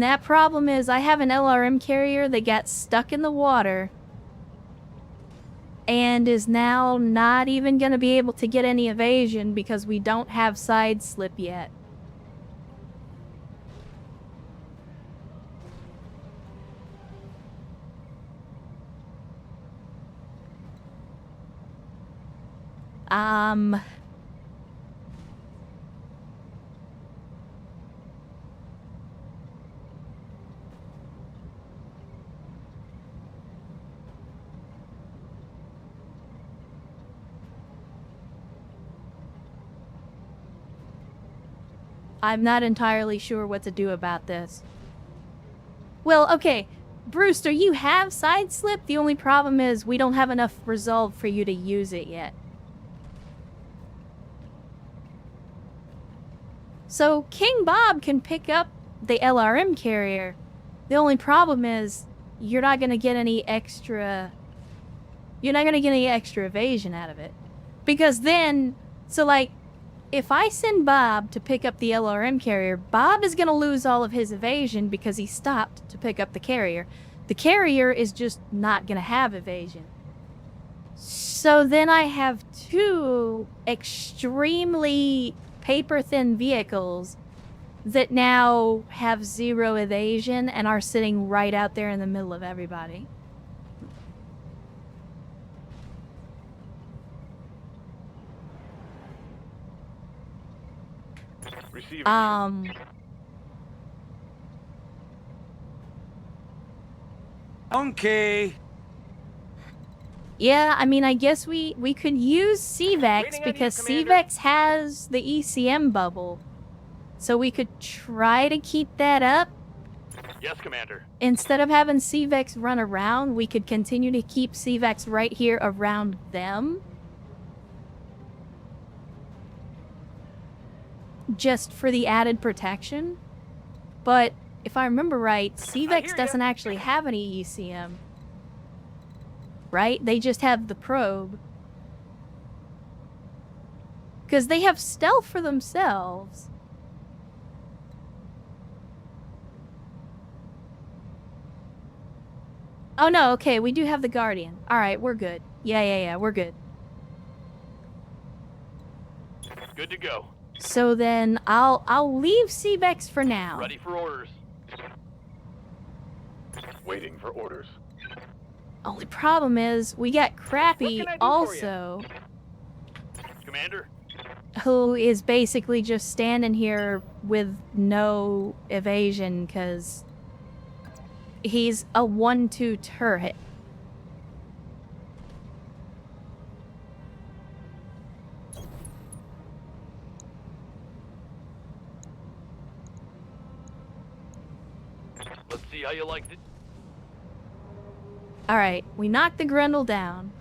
that problem is I have an LRM carrier that got stuck in the water and is now not even going to be able to get any evasion because we don't have side slip yet. I'm not entirely sure what to do about this. Well, okay, Brewster, you have side slip. The only problem is we don't have enough resolve for you to use it yet. So King Bob can pick up the LRM carrier. The only problem is you're not going to get any extra... You're not going to get any extra evasion out of it. Because then... So, like, if I send Bob to pick up the LRM carrier, Bob is going to lose all of his evasion because he stopped to pick up the carrier. The carrier is just not going to have evasion. So then I have two extremely paper-thin vehicles that now have 0 evasion and are sitting right out there in the middle of everybody. Receiving. Okay. Yeah, I mean, I guess we could use CVEX because CVEX has the ECM bubble. So we could try to keep that up. Yes, Commander. Instead of having CVEX run around, we could continue to keep CVEX right here around them. Just for the added protection. But if I remember right, CVEX doesn't actually have any ECM. Right? They just have the probe. Because they have stealth for themselves. Oh no, okay, we do have the Guardian. Alright, we're good. Yeah, we're good. Good to go. So then I'll leave Seabex for now. Ready for orders. Waiting for orders. Only problem is we got Crappy What can I do for also, Commander? who is basically just standing here with no evasion because he's a 1-2 turret. Let's see how you liked it. Alright, we knocked the Grendel down.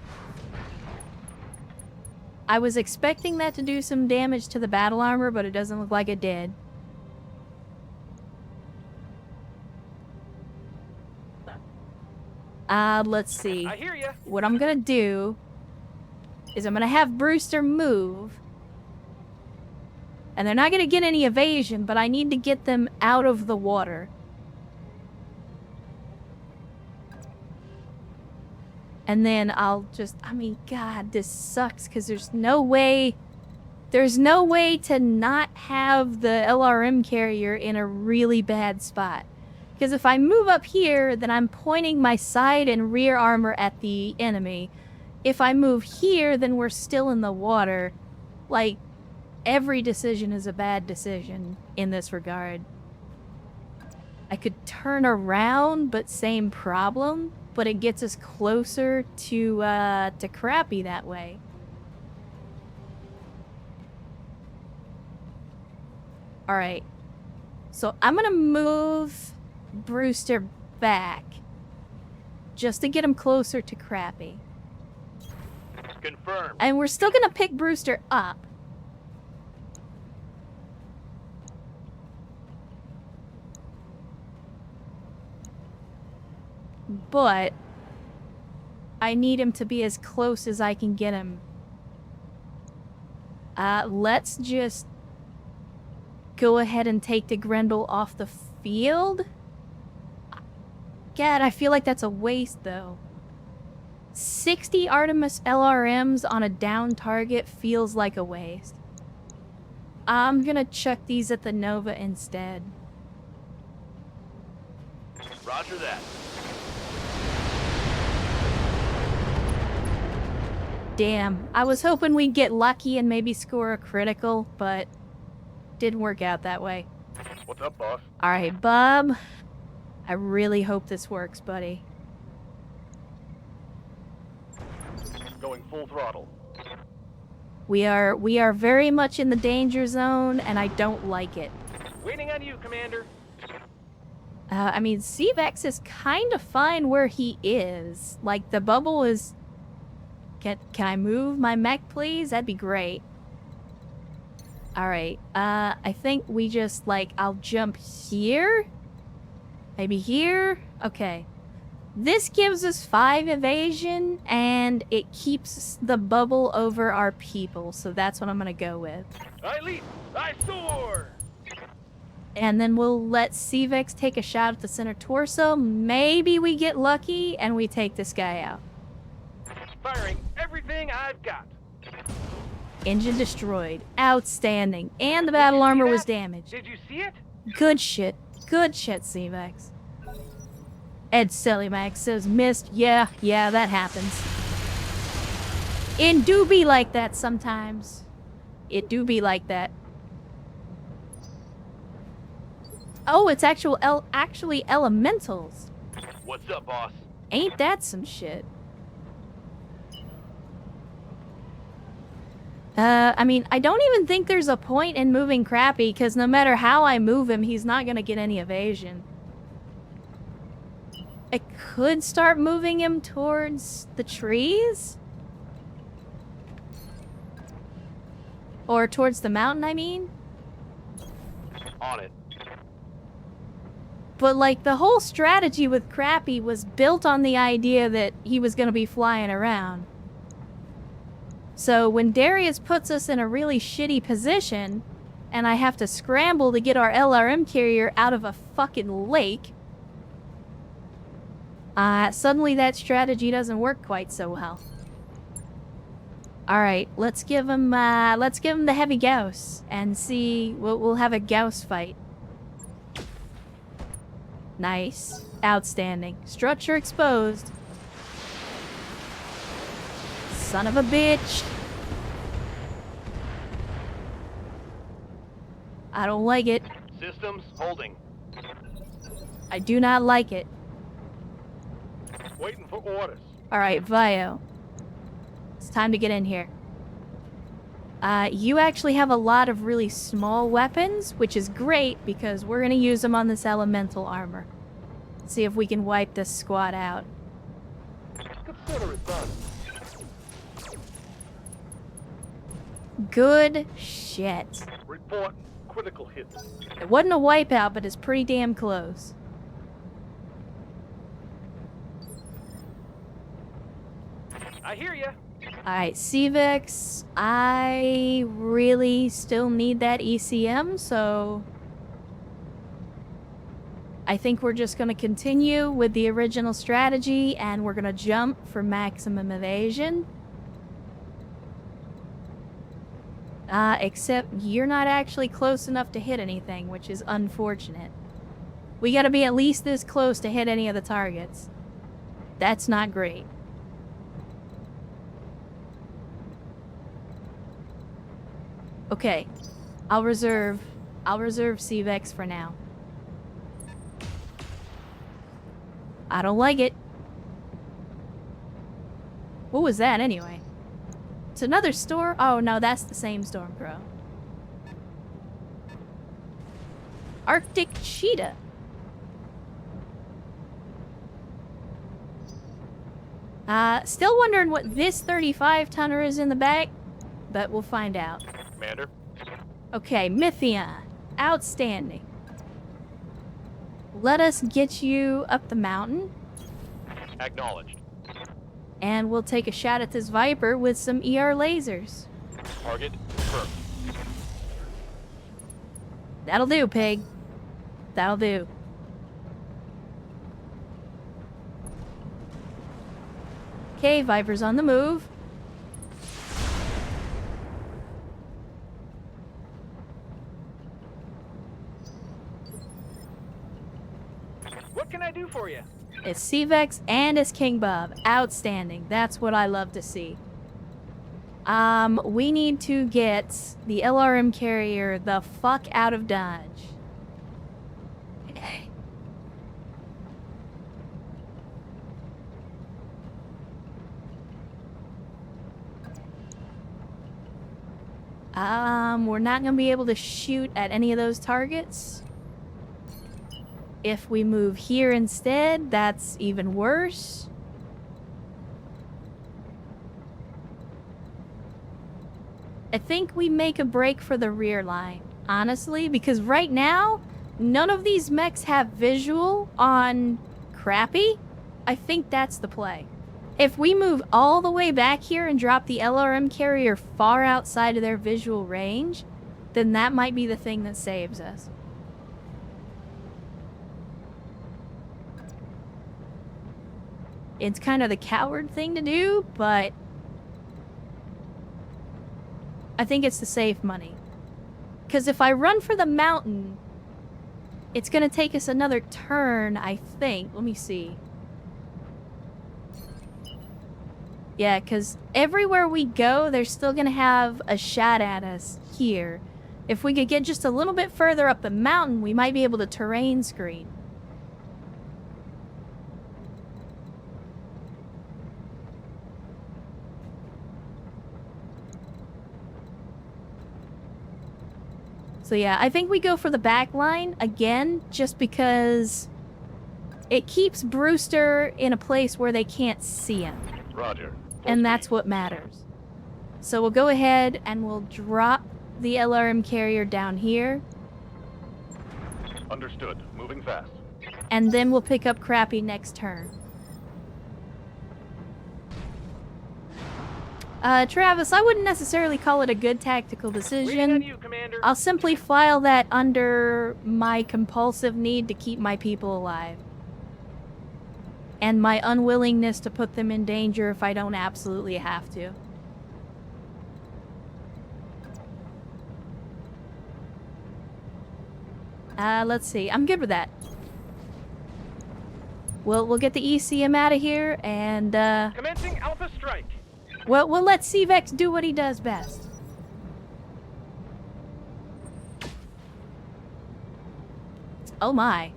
I was expecting that to do some damage to the battle armor, but it doesn't look like it did. Let's see. I hear ya. What I'm gonna do is I'm gonna have Brewster move. And they're not gonna get any evasion, but I need to get them out of the water. And then I'll just, I mean, God, this sucks because there's no way to not have the LRM carrier in a really bad spot. Because if I move up here, then I'm pointing my side and rear armor at the enemy. If I move here, then we're still in the water. Like, every decision is a bad decision in this regard. I could turn around, but same problem. But it gets us closer to Crappy that way. Alright. So I'm gonna move Brewster back. Just to get him closer to Crappy. Confirmed. And we're still gonna pick Brewster up. But I need him to be as close as I can get him. Let's just go ahead and take the Grendel off the field. God, I feel like that's a waste though. 60 Artemis LRMs on a down target feels like a waste. I'm gonna chuck these at the Nova instead. Roger that. Damn, I was hoping we'd get lucky and maybe score a critical, but didn't work out that way. What's up, boss? Alright, Bob. I really hope this works, buddy. Going full throttle. We are very much in the danger zone, and I don't like it. Waiting on you, Commander. I mean, Seavex is kind of fine where he is. Like, the bubble is... Can I move my mech, please? That'd be great. Alright, I think we just, like, I'll jump here? Maybe here? Okay. This gives us 5 evasion, and it keeps the bubble over our people, so that's what I'm gonna go with. I leap. I soar. And then we'll let Seavex take a shot at the center torso. Maybe we get lucky, and we take this guy out. Firing everything I've got. Engine destroyed. Outstanding. And the battle armor was damaged. Did you see it? Good shit. Good shit, Seavex. Ed Celimax says missed. Yeah, that happens. It do be like that sometimes. It do be like that. Oh, it's actually elementals. What's up, boss? Ain't that some shit? I mean, I don't even think there's a point in moving Crappy, because no matter how I move him, he's not gonna get any evasion. I could start moving him towards the trees? Or towards the mountain, I mean? On it. But, like, the whole strategy with Crappy was built on the idea that he was gonna be flying around. So when Darius puts us in a really shitty position, and I have to scramble to get our LRM carrier out of a fucking lake, suddenly that strategy doesn't work quite so well. Alright, let's give him the heavy Gauss and see, we'll have a Gauss fight. Nice. Outstanding. Structure exposed. Son of a bitch. I don't like it. Systems holding. I do not like it. Waiting for orders. Alright, Vio. It's time to get in here. You actually have a lot of really small weapons, which is great because we're gonna use them on this elemental armor. See if we can wipe this squad out. Consider it done. Good shit. Report critical hits. It wasn't a wipeout, but it's pretty damn close. I hear ya. Alright, CVIX, I really still need that ECM, so I think we're just going to continue with the original strategy, and we're going to jump for maximum evasion. Except you're not actually close enough to hit anything, which is unfortunate. We got to be at least this close to hit any of the targets. That's not great. Okay, I'll reserve CVEX for now. I don't like it. What was that anyway? It's another store? Oh no, that's the same Stormcrow. Arctic Cheetah. Still wondering what this 35-tonner is in the back, but we'll find out. Commander. Okay, Mythion. Outstanding. Let us get you up the mountain, Acknowledged. and we'll take a shot at this Viper with some ER lasers. Target confirmed. That'll do, pig. That'll do. Okay, Viper's on the move. What can I do for you? It's CVEX and it's King Bob. Outstanding. That's what I love to see. We need to get the LRM carrier the fuck out of Dodge. We're not gonna be able to shoot at any of those targets. If we move here instead, that's even worse. I think we make a break for the rear line, honestly, because right now, none of these mechs have visual on Crappy. I think that's the play. If we move all the way back here and drop the LRM carrier far outside of their visual range, then that might be the thing that saves us. It's kind of the coward thing to do, but I think it's the safe money. Because if I run for the mountain, it's going to take us another turn, I think. Let me see. Yeah, because everywhere we go, they're still going to have a shot at us here. If we could get just a little bit further up the mountain, we might be able to terrain screen. So yeah, I think we go for the back line again, just because it keeps Brewster in a place where they can't see him. Roger. And that's what matters. So we'll go ahead and we'll drop the LRM carrier down here. Understood. Moving fast. And then we'll pick up Crappy next turn. Travis, I wouldn't necessarily call it a good tactical Waiting on decision. you, Commander. I'll simply file that under my compulsive need to keep my people alive. And my unwillingness to put them in danger if I don't absolutely have to. Let's see. I'm good with that. We'll get the ECM out of here, and, Commencing Alpha Strike. we'll let CVEX do what he does best. Oh my.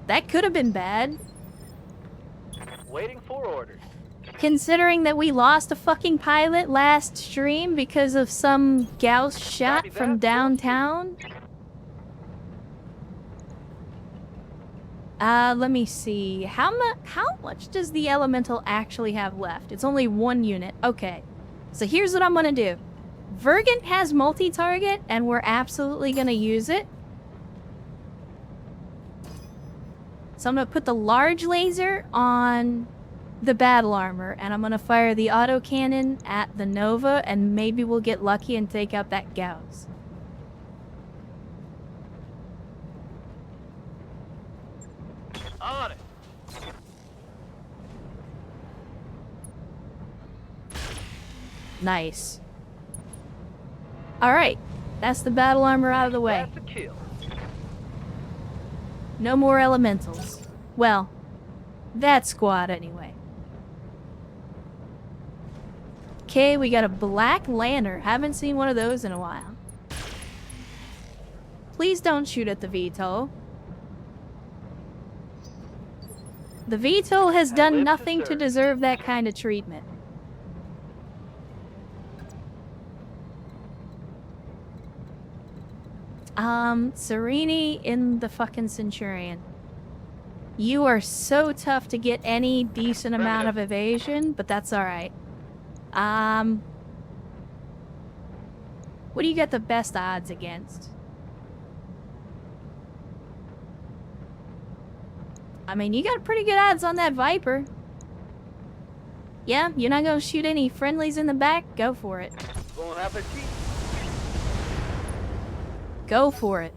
That could have been bad. Waiting for orders. Considering that we lost a fucking pilot last stream because of some Gauss shot Copy from that. downtown. Let me see. How much does the elemental actually have left? It's only 1 unit. Okay. So here's what I'm gonna do. Vergant has multi-target, and we're absolutely gonna use it. So I'm gonna put the large laser on the battle armor, and I'm gonna fire the autocannon at the Nova, and maybe we'll get lucky and take out that Gauss. On it. Nice. Alright, that's the battle armor out of the way. That's a kill. No more elementals. Well, that squad anyway. Okay, we got a black lantern. Haven't seen one of those in a while. Please don't shoot at the VTOL. The VTOL has done live to nothing to serve. deserve that kind of treatment. Serini in the fucking Centurion. You are so tough to get any decent amount of evasion, but that's alright. What do you get the best odds against? I mean, you got pretty good odds on that Viper. Yeah, you're not gonna shoot any friendlies in the back? Go for it. Bon appetit. Go for it.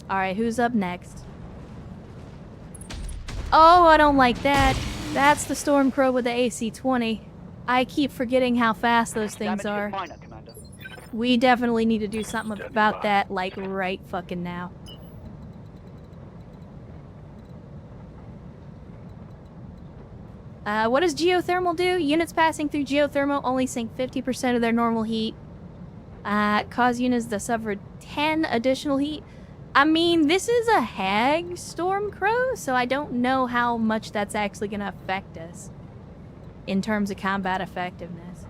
Alright, who's up next? Oh, I don't like that. That's the Stormcrow with the AC-20. I keep forgetting how fast those things are. Commander. We definitely need to do something about that, like, right fucking now. What does geothermal do? Units passing through geothermal only sink 50% of their normal heat. Cause units to suffer 10 additional heat. I mean, this is a Hag Stormcrow, so I don't know how much that's actually going to affect us in terms of combat effectiveness.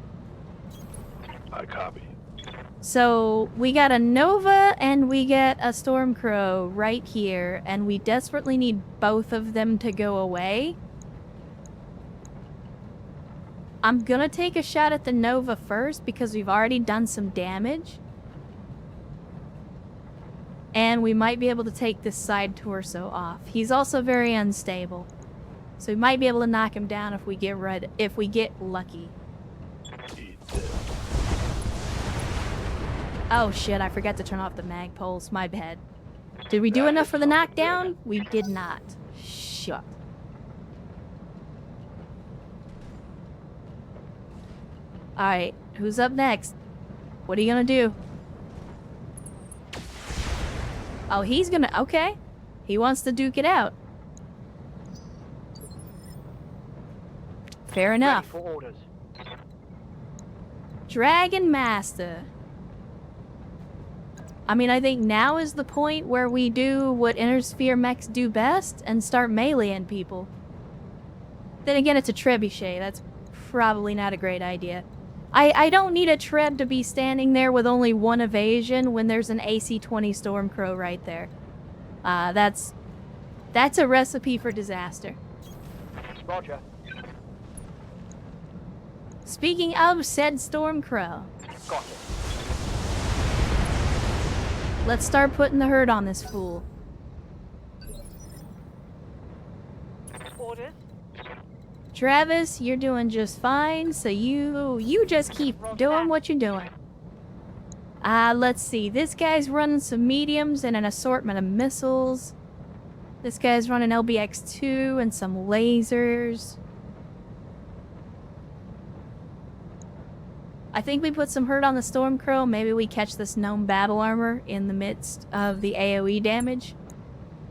I copy. So, we got a Nova and we get a Stormcrow right here, and we desperately need both of them to go away. I'm gonna take a shot at the Nova first because we've already done some damage. And we might be able to take this side torso off. He's also very unstable. So we might be able to knock him down if we get lucky. Oh shit, I forgot to turn off the mag poles. My bad. Did we do enough for the knockdown? We did not. Shit. Alright, who's up next? What are you gonna do? Oh, he's gonna... Okay. He wants to duke it out. Fair enough. For orders. Dragon Master. I mean, I think now is the point where we do what Inner Sphere mechs do best and start meleeing people. Then again, it's a trebuchet. That's probably not a great idea. I don't need a Treb to be standing there with only 1 evasion when there's an AC-20 Stormcrow right there. That's a recipe for disaster. Roger. Speaking of said Stormcrow, Got it. let's start putting the hurt on this fool. Orders. Travis, you're doing just fine, so you just keep doing what you're doing. Let's see. This guy's running some mediums and an assortment of missiles. This guy's running LBX-2 and some lasers. I think we put some hurt on the Stormcrow. Maybe we catch this gnome battle armor in the midst of the AoE damage.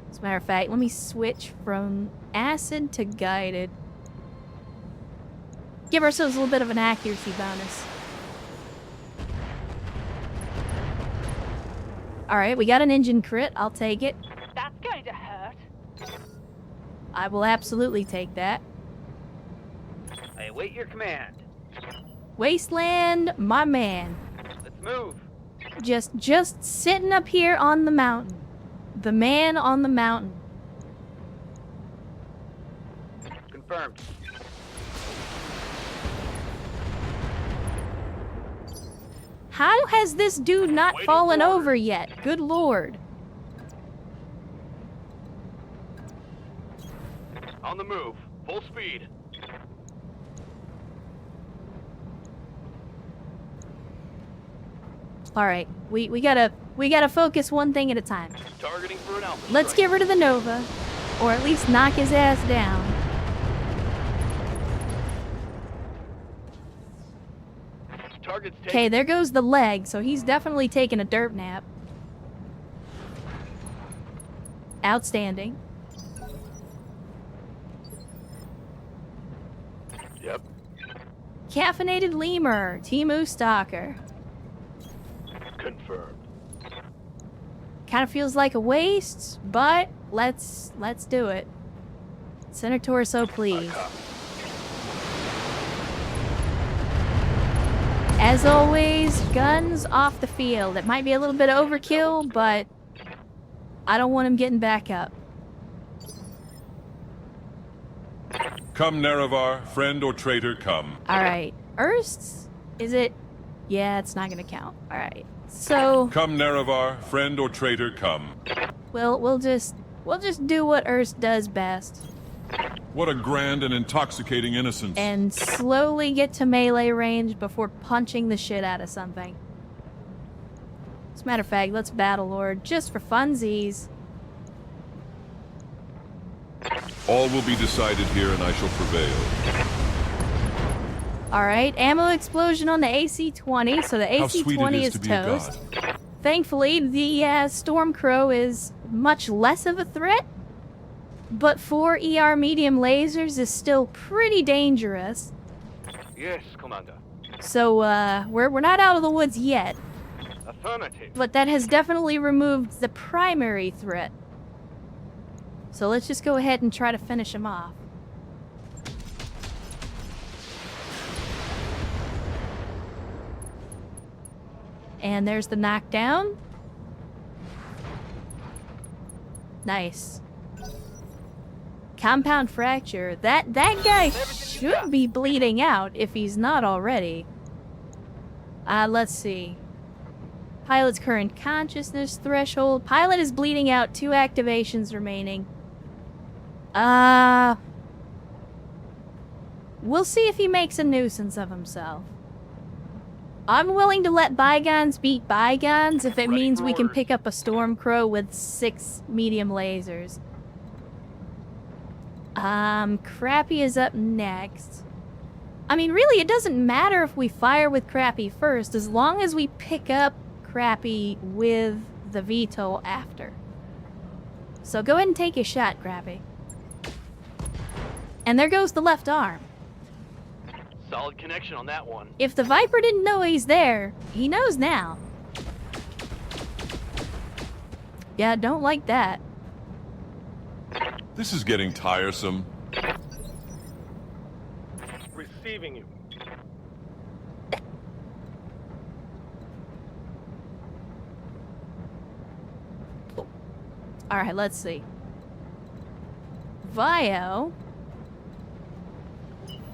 As a matter of fact, let me switch from acid to guided. Give ourselves a little bit of an accuracy bonus. Alright, we got an engine crit. I'll take it. That's going to hurt. I will absolutely take that. I await your command. Wasteland, my man. Let's move. Just sitting up here on the mountain. The man on the mountain. Confirmed. How has this dude not Waiting fallen for over yet? Good lord. On the move. Full speed. Alright, we gotta focus one thing at a time. Targeting for an alpha Let's strike. get rid of the Nova. Or at least knock his ass down. Target's taken. Okay, there goes the leg, so he's definitely taking a derp nap. Outstanding. Yep. Caffeinated lemur, Timu Stalker. Confirmed. Kind of feels like a waste, but let's do it. Senator Torso, please. As always, guns off the field. It might be a little bit of overkill, but I don't want him getting back up. Come, Nerevar, friend or traitor, come. Alright. Erst's? Is it? Yeah, it's not gonna count. Alright. So Come, Nerevar, friend or traitor, come. we'll just do what Erst does best. What a grand and intoxicating innocence. And slowly get to melee range before punching the shit out of something. As a matter of fact, let's Battle Lord just for funsies. All will be decided here and I shall prevail. Alright, ammo explosion on the AC-20, so the How sweet AC-20 it is is to be a toast. god. Thankfully, the Stormcrow is much less of a threat, but 4 ER medium lasers is still pretty dangerous. Yes, Commander. So, we're not out of the woods yet, Affirmative. but that has definitely removed the primary threat. So let's just go ahead and try to finish him off. And there's the knockdown. Nice. Compound fracture. That guy should be bleeding out if he's not already. Let's see. Pilot's current consciousness threshold. Pilot is bleeding out. 2 activations remaining. We'll see if he makes a nuisance of himself. I'm willing to let bygones beat bygones if it Ready means for we can orders. pick up a Stormcrow with 6 medium lasers. Crappy is up next. I mean, really, it doesn't matter if we fire with Crappy first, as long as we pick up Crappy with the VTOL after. So go ahead and take your shot, Crappy. And there goes the left arm. Solid connection on that one. If the Viper didn't know he's there, he knows now. Yeah, don't like that. This is getting tiresome. Receiving you. Alright, let's see. Vio.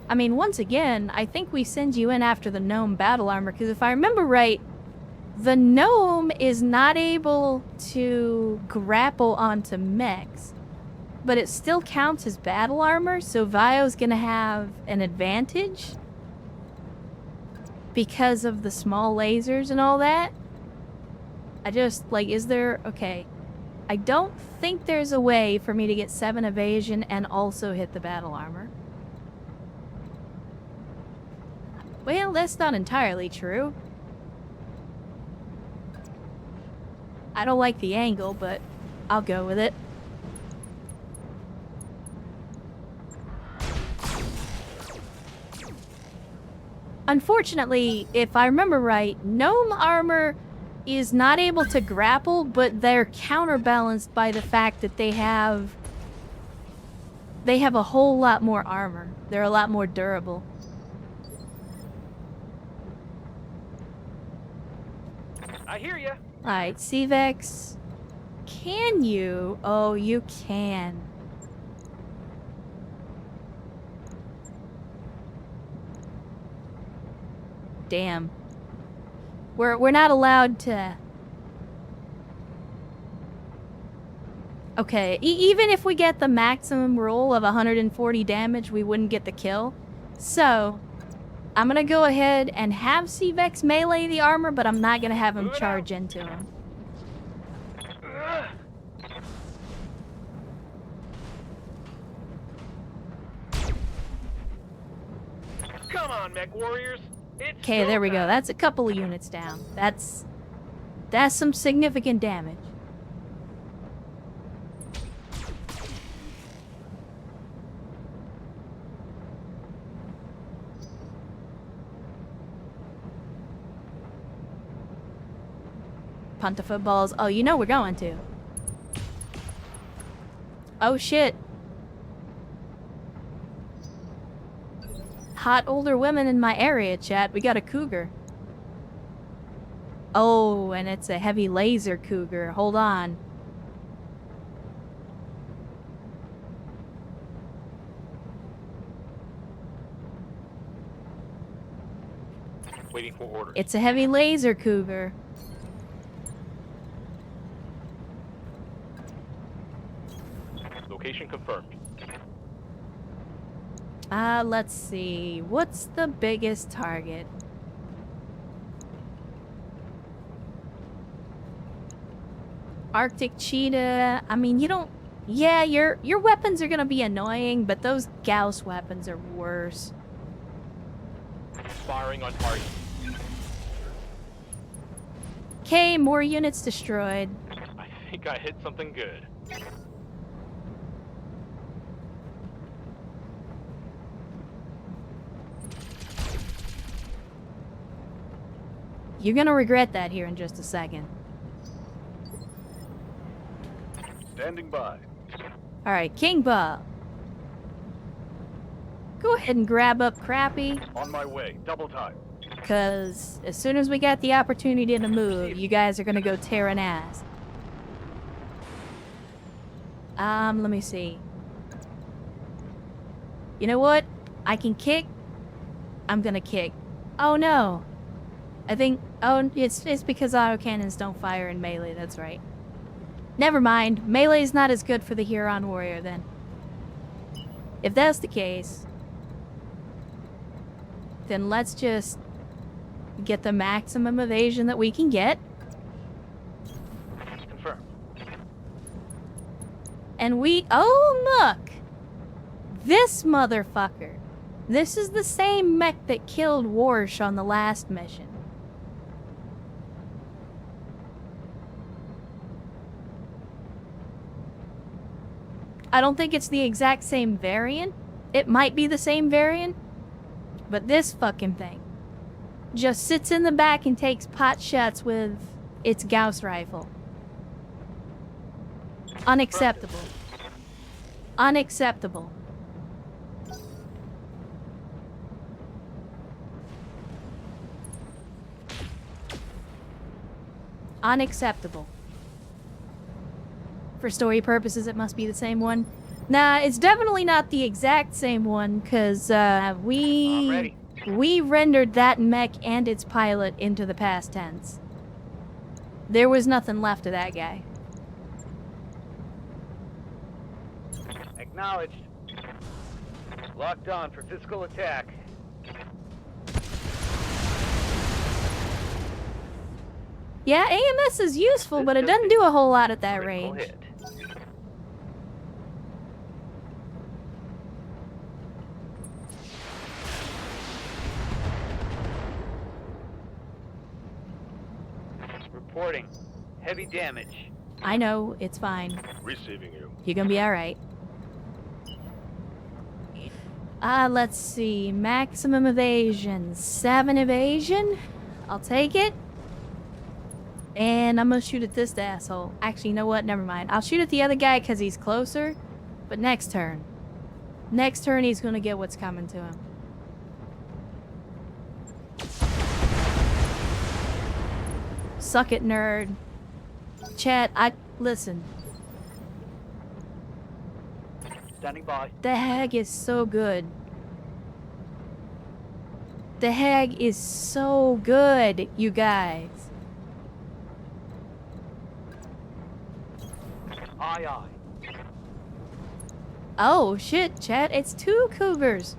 I mean, once again, I think we send you in after the gnome battle armor, because if I remember right, the gnome is not able to grapple onto mechs. but it still counts as battle armor, so Vio's gonna have an advantage because of the small lasers and all that. I just, like, is there... Okay. I don't think there's a way for me to get 7 evasion and also hit the battle armor. Well, that's not entirely true. I don't like the angle, but I'll go with it. Unfortunately, if I remember right, gnome armor is not able to grapple, but they're counterbalanced by the fact that they have a whole lot more armor. They're a lot more durable. I hear ya. Alright, Cvex. Can you? Oh, you can. Damn. We're not allowed to... Okay, even if we get the maximum roll of 140 damage, we wouldn't get the kill. So, I'm gonna go ahead and have Cvex melee the armor, but I'm not gonna have him charge into him. Come on, mech warriors. Okay, there we go. That's a couple of units down. That's some significant damage. Punt the footballs. Oh, you know we're going to. Oh, shit. Hot older women in my area, chat. We got a cougar. Oh, and it's a heavy laser cougar. Hold on. Waiting for orders. It's a heavy laser cougar. Location confirmed. Let's see. What's the biggest target? Arctic cheetah. I mean, you don't... Yeah, your weapons are gonna be annoying, but those Gauss weapons are worse. Firing on target. Okay, more units destroyed. I think I hit something good. You're gonna regret that here in just a second. Standing by. Alright, King Bob. Go ahead and grab up Crappy, On my way. Double time. because as soon as we get the opportunity to move, you guys are gonna go tearing ass. Let me see. You know what? I can kick. I'm gonna kick. Oh no. I think... Oh, it's because autocannons don't fire in melee, that's right. Never mind. Melee's not as good for the Huron warrior then. If that's the case, then let's just get the maximum evasion that we can get. Confirmed. And we... Oh, look! This motherfucker. This is the same mech that killed Warsh on the last mission. I don't think it's the exact same variant. It might be the same variant. But this fucking thing just sits in the back and takes pot shots with its Gauss rifle. Unacceptable. Unacceptable. Unacceptable. For story purposes, it must be the same one. Nah, it's definitely not the exact same one, because we rendered that mech and its pilot into the past tense. There was nothing left of that guy. Acknowledged. Locked on for physical attack. Yeah, AMS is useful, but it doesn't do a whole lot at that Critical range. hit. Reporting. Heavy damage. I know, it's fine. Receiving you. You're gonna be alright. Let's see. Maximum evasion. 7 evasion? I'll take it. And I'm gonna shoot at this asshole. Actually, you know what? Never mind. I'll shoot at the other guy because he's closer. But next turn. Next turn, he's gonna get what's coming to him. Suck it, nerd. Chat, listen. Standing by. The hag is so good. The hag is so good, you guys. Aye, aye. Oh, shit, chat. It's 2 cougars.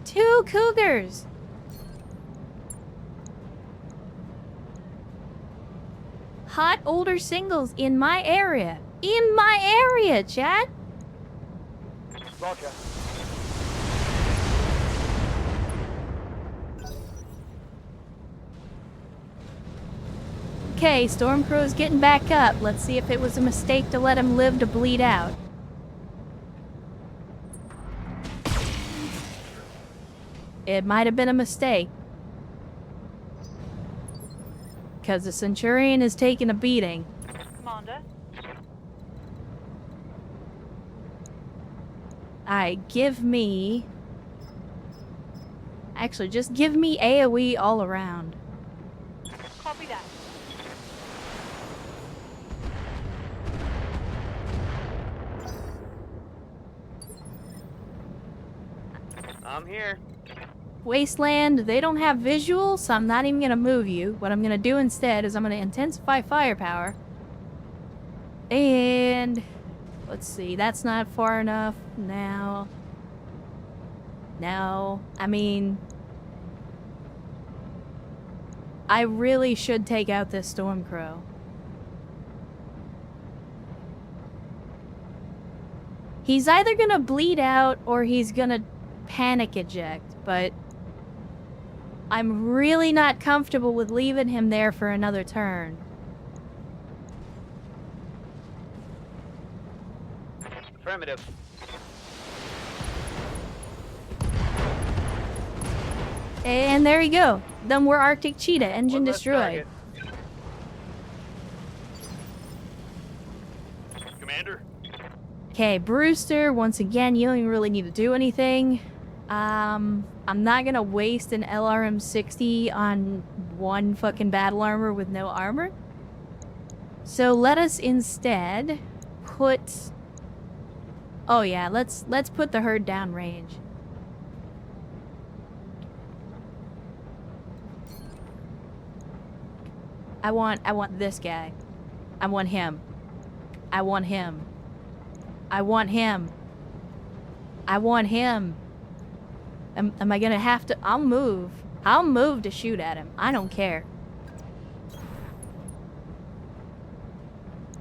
2 cougars. Hot older singles in my area. In my area, chat. Roger. Okay, Stormcrow's getting back up. Let's see if it was a mistake to let him live to bleed out. It might have been a mistake. Because the Centurion is taking a beating. Commander. Alright, give me... Actually, just give me AoE all around. Copy that. I'm here. Wasteland, they don't have visual, so I'm not even going to move you. What I'm going to do instead is I'm going to intensify firepower. And... let's see, that's not far enough. Now... No. I mean... I really should take out this Stormcrow. He's either going to bleed out or he's going to panic eject, but... I'm really not comfortable with leaving him there for another turn. Affirmative. And there you go. Then we're Arctic Cheetah, engine One less destroyed. Target. Commander? Okay, Brewster, once again, you don't even really need to do anything. I'm not gonna waste an LRM-60 on one fucking battle armor with no armor. So let us instead put... Oh yeah, let's put the herd down range. I want this guy. I want him. I want him. I want him. I want him. Am I gonna have to... I'll move. I'll move to shoot at him. I don't care.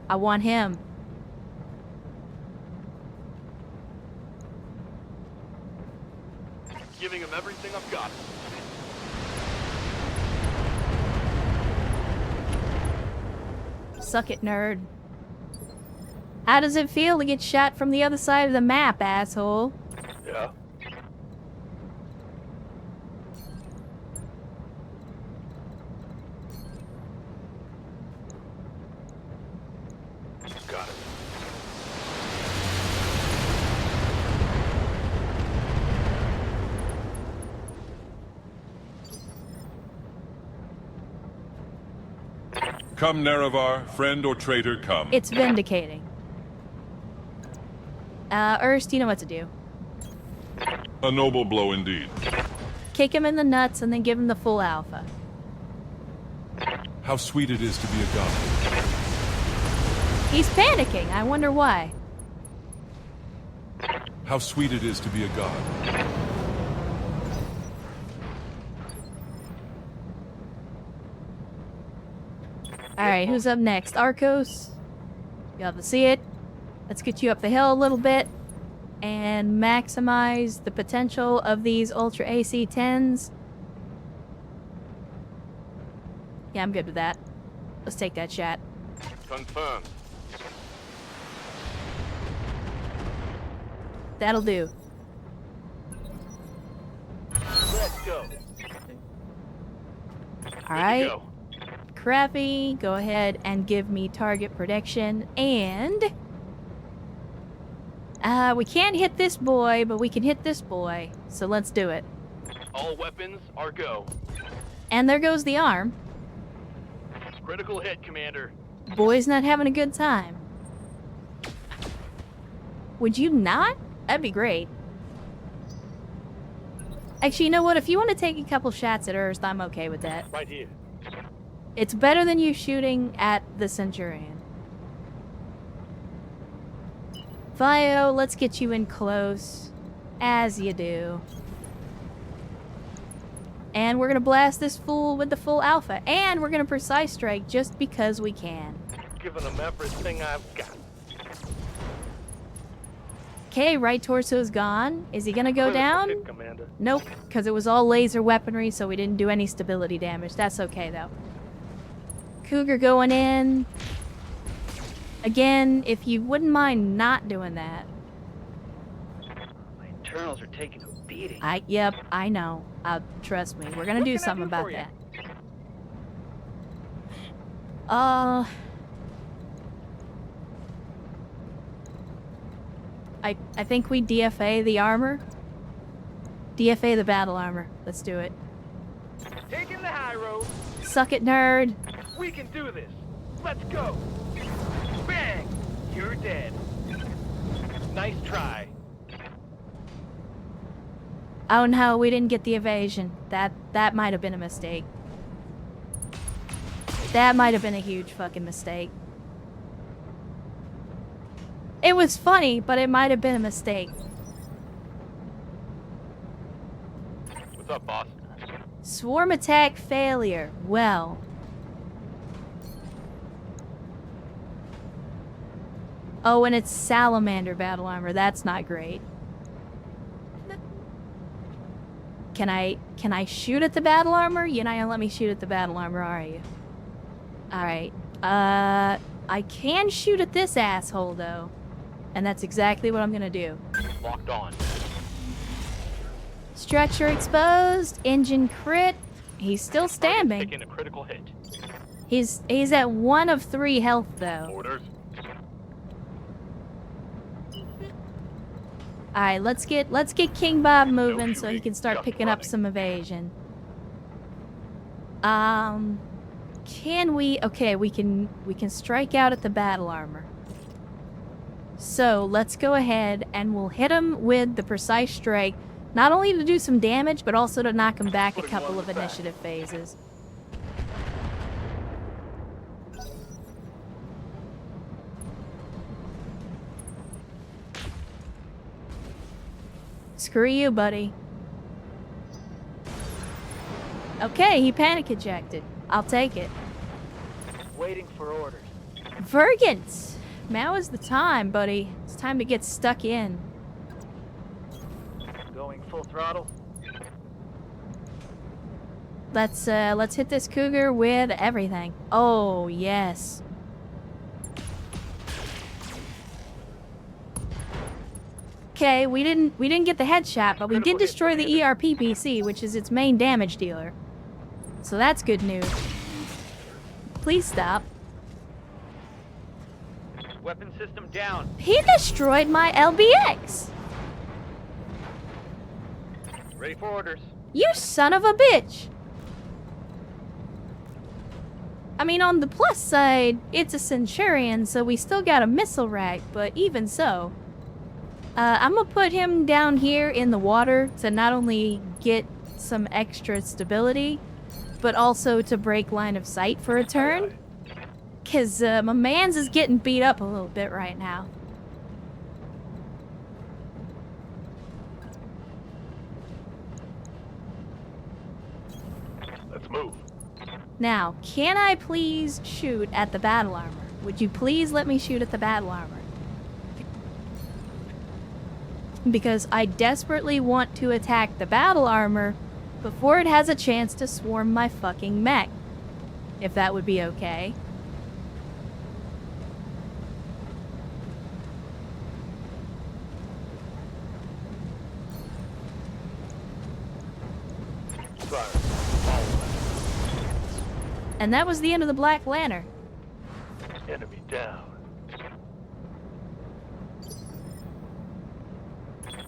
I want him. Giving him everything I've got. Suck it, nerd. How does it feel to get shot from the other side of the map, asshole? Yeah. Got it. Come, Nerevar, friend or traitor, come. It's vindicating. Ernst, you know what to do. A noble blow indeed. Kick him in the nuts and then give him the full alpha. How sweet it is to be a god. He's panicking. I wonder why. How sweet it is to be a god. Alright, who's up next? Arcos? Y'all to see it? Let's get you up the hill a little bit and maximize the potential of these Ultra AC-10s. Yeah, I'm good with that. Let's take that shot. Confirmed. That'll do. Let's go. Alright. Go. Crappy, go ahead and give me target prediction. And... we can't hit this boy, but we can hit this boy. So let's do it. All weapons are go. And there goes the arm. Critical hit, Commander. Boy's not having a good time. Would you not? That'd be great. Actually, you know what? If you want to take a couple shots at Earth, I'm okay with that. Right here. It's better than you shooting at the Centurion. Vio, let's get you in close. As you do. And we're gonna blast this fool with the full alpha. And we're gonna precise strike just because we can. Giving them everything I've got. Okay, right torso's gone. Is he gonna go Critical down? hit, Commander. Nope, because it was all laser weaponry, so we didn't do any stability damage. That's okay, though. Cougar going in. Again, if you wouldn't mind not doing that. My internals are taking a beating. Yep, I know. Trust me, we're gonna do can I something do about for ya? that. I think we DFA the armor. DFA the battle armor. Let's do it. Taking the high road. Suck it, nerd. We can do this. Let's go. Bang! You're dead. Nice try. Oh no, we didn't get the evasion. That might have been a mistake. That might have been a huge fucking mistake. It was funny, but it might have been a mistake. What's up, boss? Swarm attack failure. Well. Oh, and it's salamander battle armor. That's not great. Can I shoot at the battle armor? You're not gonna let me shoot at the battle armor, are you? Alright. I can shoot at this asshole, though. And that's exactly what I'm gonna do. Locked on. Structure exposed. Engine crit. He's still standing. Taking a critical hit. He's at 1 of 3 health, though. Orders. Alright, let's get King Bob moving so he shooting, can start just picking up running. some evasion. Can we? Okay, we can strike out at the battle armor. So let's go ahead and we'll hit him with the precise strike, not only to do some damage, but also to knock him back a Putting one couple on of the back. initiative phases. Screw you, buddy. Okay, he panic ejected. I'll take it. Waiting for orders. Vergant! Now is the time, buddy. It's time to get stuck in. Going full throttle. Let's hit this cougar with everything. Oh, yes. Okay, we didn't get the headshot, but we did Critical hit, destroy the Commander. ERPPC, which is its main damage dealer. So that's good news. Please stop. Weapon system down. He destroyed my LBX! Ready for orders. You son of a bitch! I mean, on the plus side, it's a Centurion, so we still got a missile rack, but even so. I'm gonna put him down here in the water to not only get some extra stability, but also to break line of sight for a turn. Because my man's is getting beat up a little bit right now. Let's move. Now, can I please shoot at the battle armor? Would you please let me shoot at the battle armor? Because I desperately want to attack the battle armor before it has a chance to swarm my fucking mech. If that would be okay. Fire. Follow And that was the end of the Black Lantern. that. Enemy down.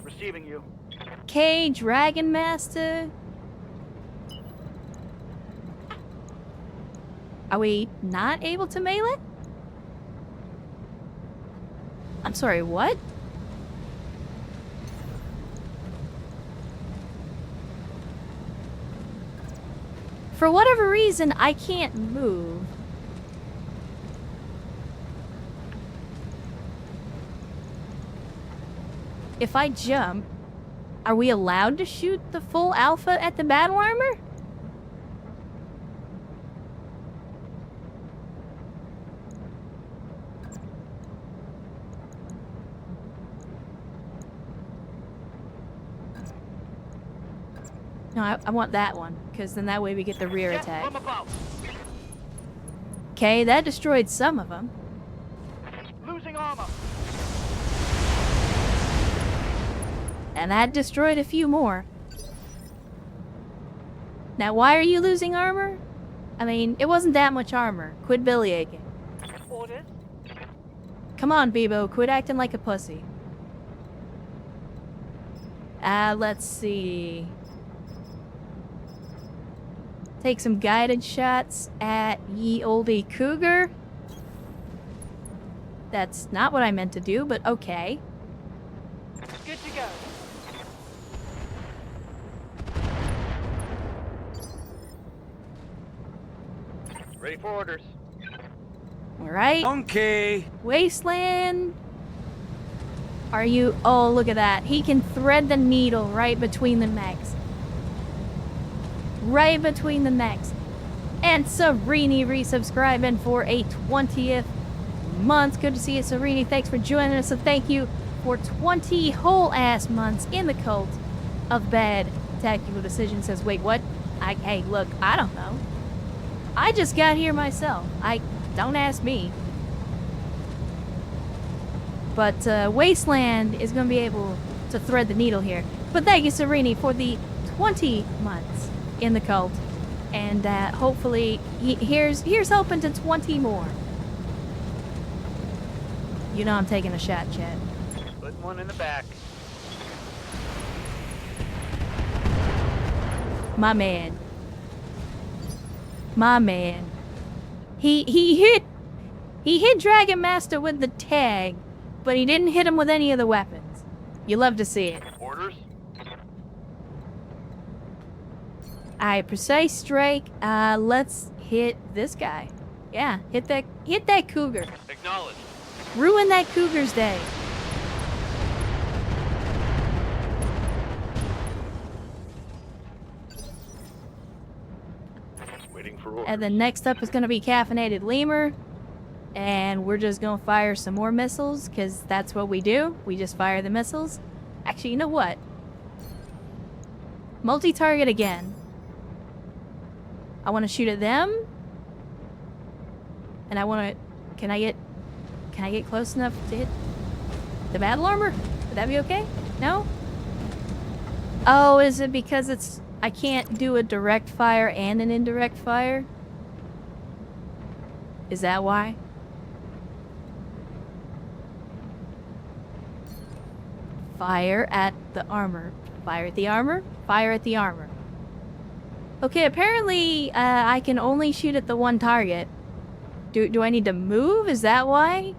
Receiving you. Okay, Dragon Master. Are we not able to melee? I'm sorry, what? For whatever reason, I can't move. If I jump, are we allowed to shoot the full alpha at the battle armor? No, I want that one, because then that way we get the rear Jet attack. from above. Okay, that destroyed some of them. Losing armor. And that destroyed a few more. Now, why are you losing armor? I mean, it wasn't that much armor. Quit bellyaching. Orders. Come on, Bebo, quit acting like a pussy. Let's see. Take some guided shots at ye olde cougar. That's not what I meant to do, but okay. Good to go. Ready for orders. Alright. Okay. Wasteland. Are you? Oh, look at that. He can thread the needle right between the mechs. Right between the mechs. And Serini resubscribing for a 20th month. Good to see you, Serini. Thanks for joining us. And thank you for 20 whole ass months in the cult of bad tactical decisions. Says, wait, what? Hey, look, I don't know. I just got here myself. Don't ask me. But Wasteland is going to be able to thread the needle here. But thank you, Serini, for the 20 months in the cult. And hopefully, here's hoping to 20 more. You know I'm taking a shot, Chad. Putting one in the back. My man. My man. He hit Dragon Master with the tag, but he didn't hit him with any of the weapons. You love to see it. Orders. Alright, precise strike. Let's hit this guy. Yeah, hit that cougar. Acknowledged. Ruin that cougar's day. Waiting for orders. And then next up is going to be Caffeinated Lemur. And we're just going to fire some more missiles, because that's what we do. We just fire the missiles. Actually, you know what? Multi-target again. I want to shoot at them. And I want to... Can I get close enough to hit the battle armor? Would that be okay? No? Oh, is it because it's... I can't do a direct fire and an indirect fire? Is that why? Fire at the armor. Fire at the armor? Fire at the armor. Okay, apparently I can only shoot at the one target. Do I need to move? Is that why?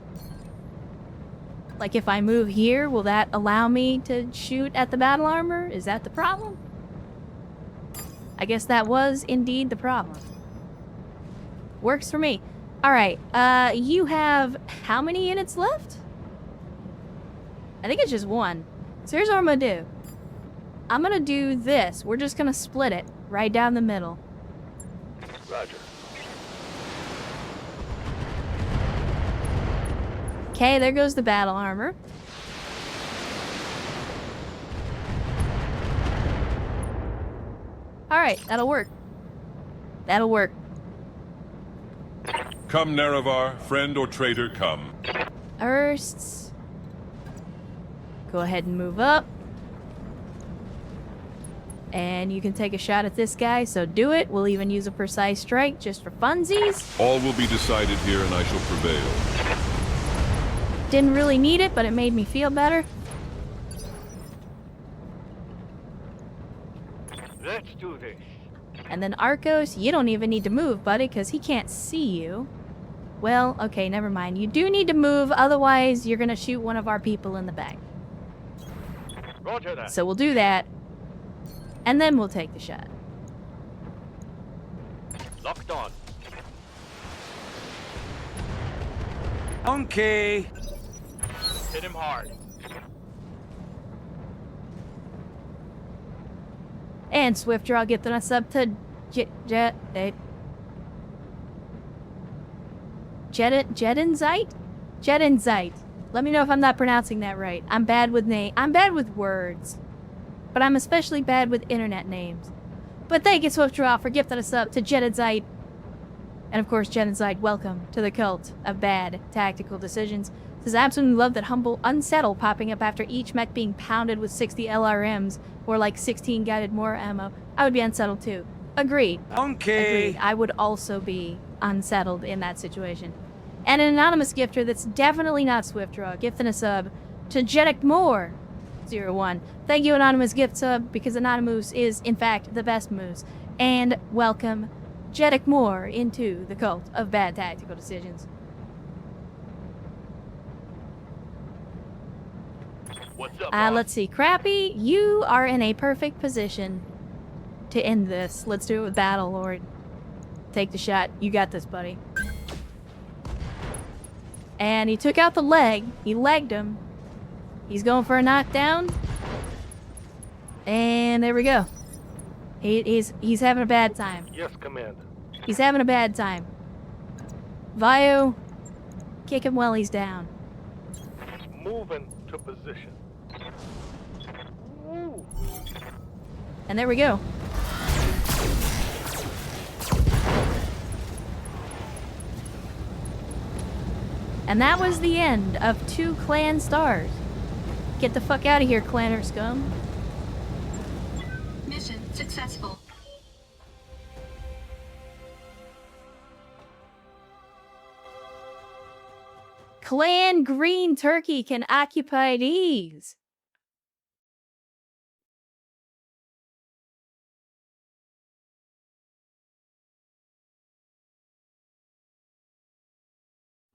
Like if I move here, will that allow me to shoot at the battle armor? Is that the problem? I guess that was indeed the problem. Works for me. Alright, you have how many units left? I think it's just one. So here's what I'm gonna do. I'm gonna do this. We're just gonna split it right down the middle. Roger. Okay, there goes the battle armor. Alright, that'll work. That'll work. Come, Nerevar, friend or traitor, come. First, go ahead and move up. And you can take a shot at this guy, so do it. We'll even use a precise strike just for funsies. All will be decided here, and I shall prevail. Didn't really need it, but it made me feel better. Let's do this. And then Arcos, you don't even need to move, buddy, because he can't see you. Well, okay, never mind. You do need to move, otherwise you're gonna shoot one of our people in the back. Roger that. So we'll do that. And then we'll take the shot. Locked on. Okay. Hit him hard. And Swift Draw getting us up to Jedinzite. Let me know if I'm not pronouncing that right. I'm bad with words. But I'm especially bad with internet names. But thank you, Swift Draw, for gifting us up to Jedinzite. And of course, Jedinzite, welcome to the cult of bad tactical decisions. Says, absolutely love that humble unsettle popping up after each mech being pounded with 60 LRMs or like 16 guided more ammo. I would be unsettled too. Agreed. Okay. Agreed. I would also be unsettled in that situation. And an anonymous gifter that's definitely not Swift Draw, gifting a sub to Jeddick Moore 01. Thank you, anonymous gift sub, because Anonymous is in fact the best moose. And welcome Jeddick Moore into the cult of bad tactical decisions. What's up, boss? Let's see. Crappy, you are in a perfect position to end this. Let's do it with Battle Lord. Take the shot. You got this, buddy. And he took out the leg. He legged him. He's going for a knockdown. And there we go. He's having a bad time. Yes, Commander. He's having a bad time. Vio, kick him while he's down. Moving to position. Woo. And there we go. And that was the end of 2 clan stars. Get the fuck out of here, clanner scum. Mission successful. Clan Green Turkey can occupy these.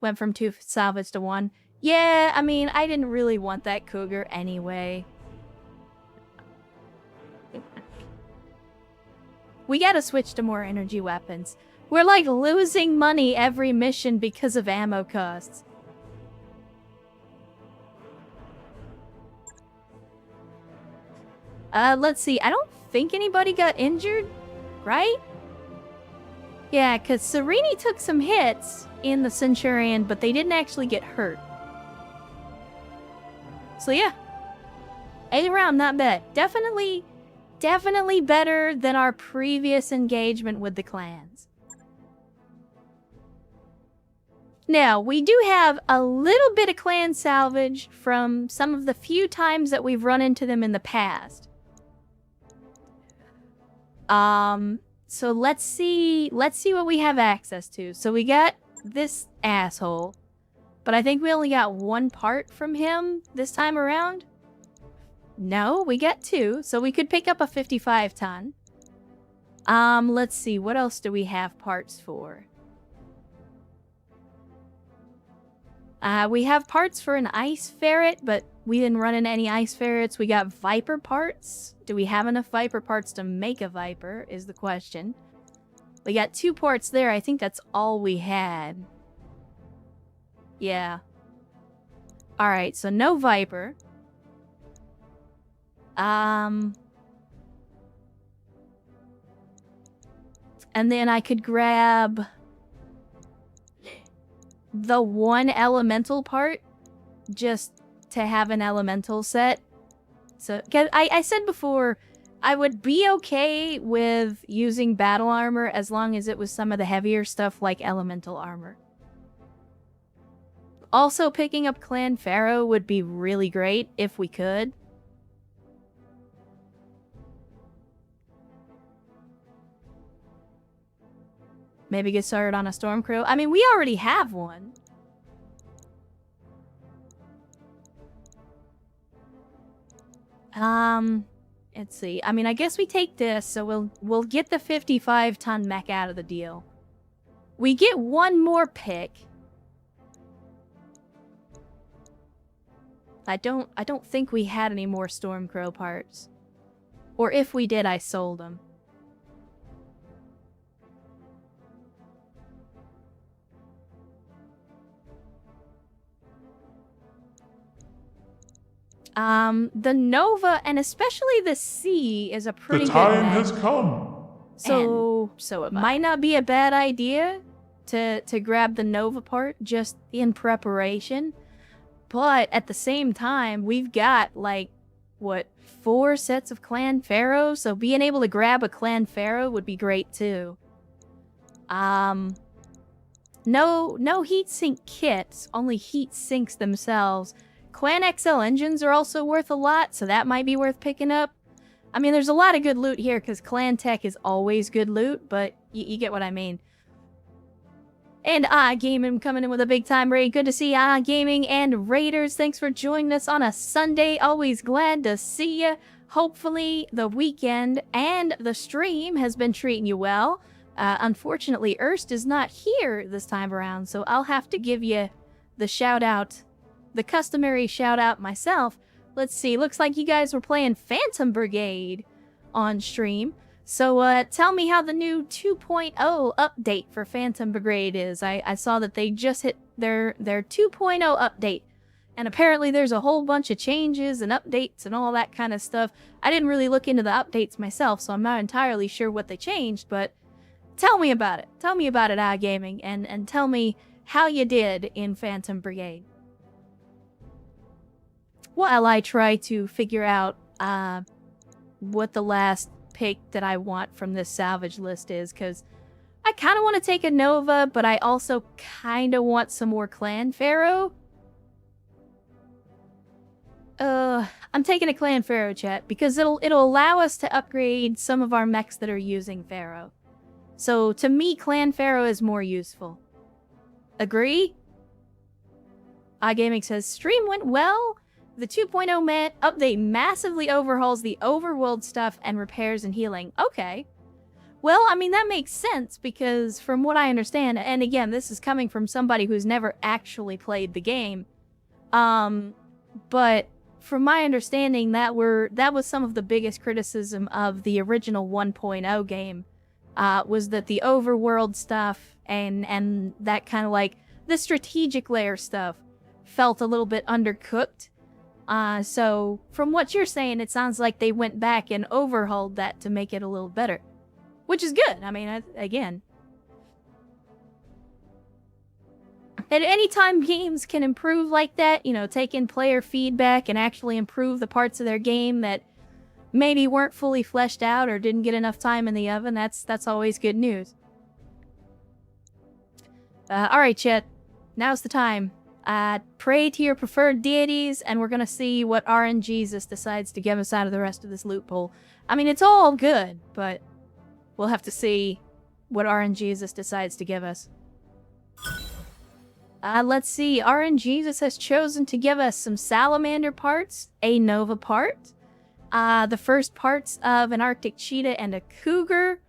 Went from 2 salvage to 1. Yeah, I mean, I didn't really want that cougar anyway. We gotta switch to more energy weapons. We're like losing money every mission because of ammo costs. Let's see. I don't think anybody got injured, right? Yeah, because Serini took some hits in the Centurion, but they didn't actually get hurt. So yeah. 8th round, not bad. Definitely better than our previous engagement with the clans. Now, we do have a little bit of clan salvage from some of the few times that we've run into them in the past. So let's see what we have access to. So we got this asshole, but I think we only got 1 part from him this time around. No, we got 2, so we could pick up a 55 ton. Let's see, what else do we have parts for? We have parts for an ice ferret, but we didn't run into any ice ferrets. We got viper parts. Do we have enough viper parts to make a viper, is the question. We got 2 parts there. I think that's all we had. Yeah. Alright, so no Viper. And then I could grab the one elemental part just to have an elemental set. So, 'cause I said before, I would be okay with using battle armor as long as it was some of the heavier stuff like elemental armor. Also, picking up Clan Pharaoh would be really great if we could. Maybe get started on a Stormcrow. I mean, we already have one. Let's see. I mean, I guess we take this, so we'll get the 55-ton mech out of the deal. We get one more pick. I don't think we had any more Stormcrow parts. Or if we did, I sold them. The Nova, and especially the C, is a pretty good The time mech. has come. So it might not be a bad idea to grab the Nova part just in preparation. But at the same time, we've got, like, what, 4 sets of Clan Pharaoh? So being able to grab a Clan Pharaoh would be great, too. No heatsink kits, only heat sinks themselves. Clan XL engines are also worth a lot, so that might be worth picking up. I mean, there's a lot of good loot here, because Clan Tech is always good loot, but you get what I mean. And Gaming coming in with a big time raid. Good to see Gaming and Raiders. Thanks for joining us on a Sunday. Always glad to see you. Hopefully the weekend and the stream has been treating you well. Unfortunately, Erst is not here this time around, so I'll have to give you the shout out, the customary shout out myself. Let's see, looks like you guys were playing Phantom Brigade on stream. So tell me how the new 2.0 update for Phantom Brigade is. I saw that they just hit their 2.0 update. And apparently there's a whole bunch of changes and updates and all that kind of stuff. I didn't really look into the updates myself, so I'm not entirely sure what they changed, but tell me about it. Tell me about it, iGaming, and tell me how you did in Phantom Brigade. While I try to figure out what the last pick that I want from this salvage list is, because I kind of want to take a Nova, but I also kind of want some more Clan Pharaoh. I'm taking a Clan Pharaoh, chat, because it'll allow us to upgrade some of our mechs that are using Pharaoh. So to me, Clan Pharaoh is more useful. Agree? iGaming says, stream went well. The 2.0 update massively overhauls the overworld stuff and repairs and healing. Okay. Well, I mean, that makes sense because from what I understand, and again, this is coming from somebody who's never actually played the game, but from my understanding, that was some of the biggest criticism of the original 1.0 game, was that the overworld stuff and that kind of like the strategic layer stuff felt a little bit undercooked. So from what you're saying, it sounds like they went back and overhauled that to make it a little better, which is good. I mean, again, at any time games can improve like that, you know, take in player feedback and actually improve the parts of their game that maybe weren't fully fleshed out or didn't get enough time in the oven, that's always good news. Alright, chat, now's the time. Pray to your preferred deities, and we're gonna see what RNGesus decides to give us out of the rest of this loophole. I mean, it's all good, but we'll have to see what RNGesus decides to give us. Let's see. RNGesus has chosen to give us some salamander parts, a Nova part, the first parts of an Arctic cheetah and a cougar,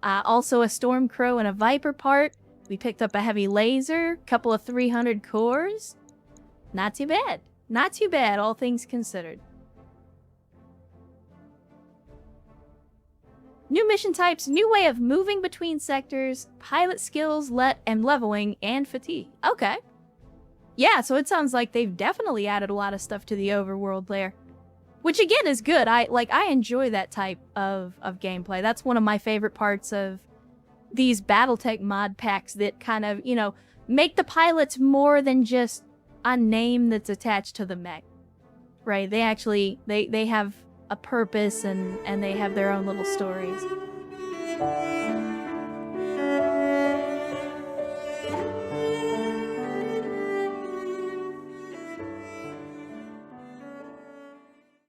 also a Stormcrow and a Viper part. We picked up a heavy laser, couple of 300 cores. Not too bad. Not too bad, all things considered. New mission types, new way of moving between sectors, pilot skills, and leveling, and fatigue. Okay. Yeah, so it sounds like they've definitely added a lot of stuff to the overworld there. Which again is good. I enjoy that type of gameplay. That's one of my favorite parts of these Battletech mod packs that kind of, you know, make the pilots more than just a name that's attached to the mech. Right? They actually they have a purpose and they have their own little stories.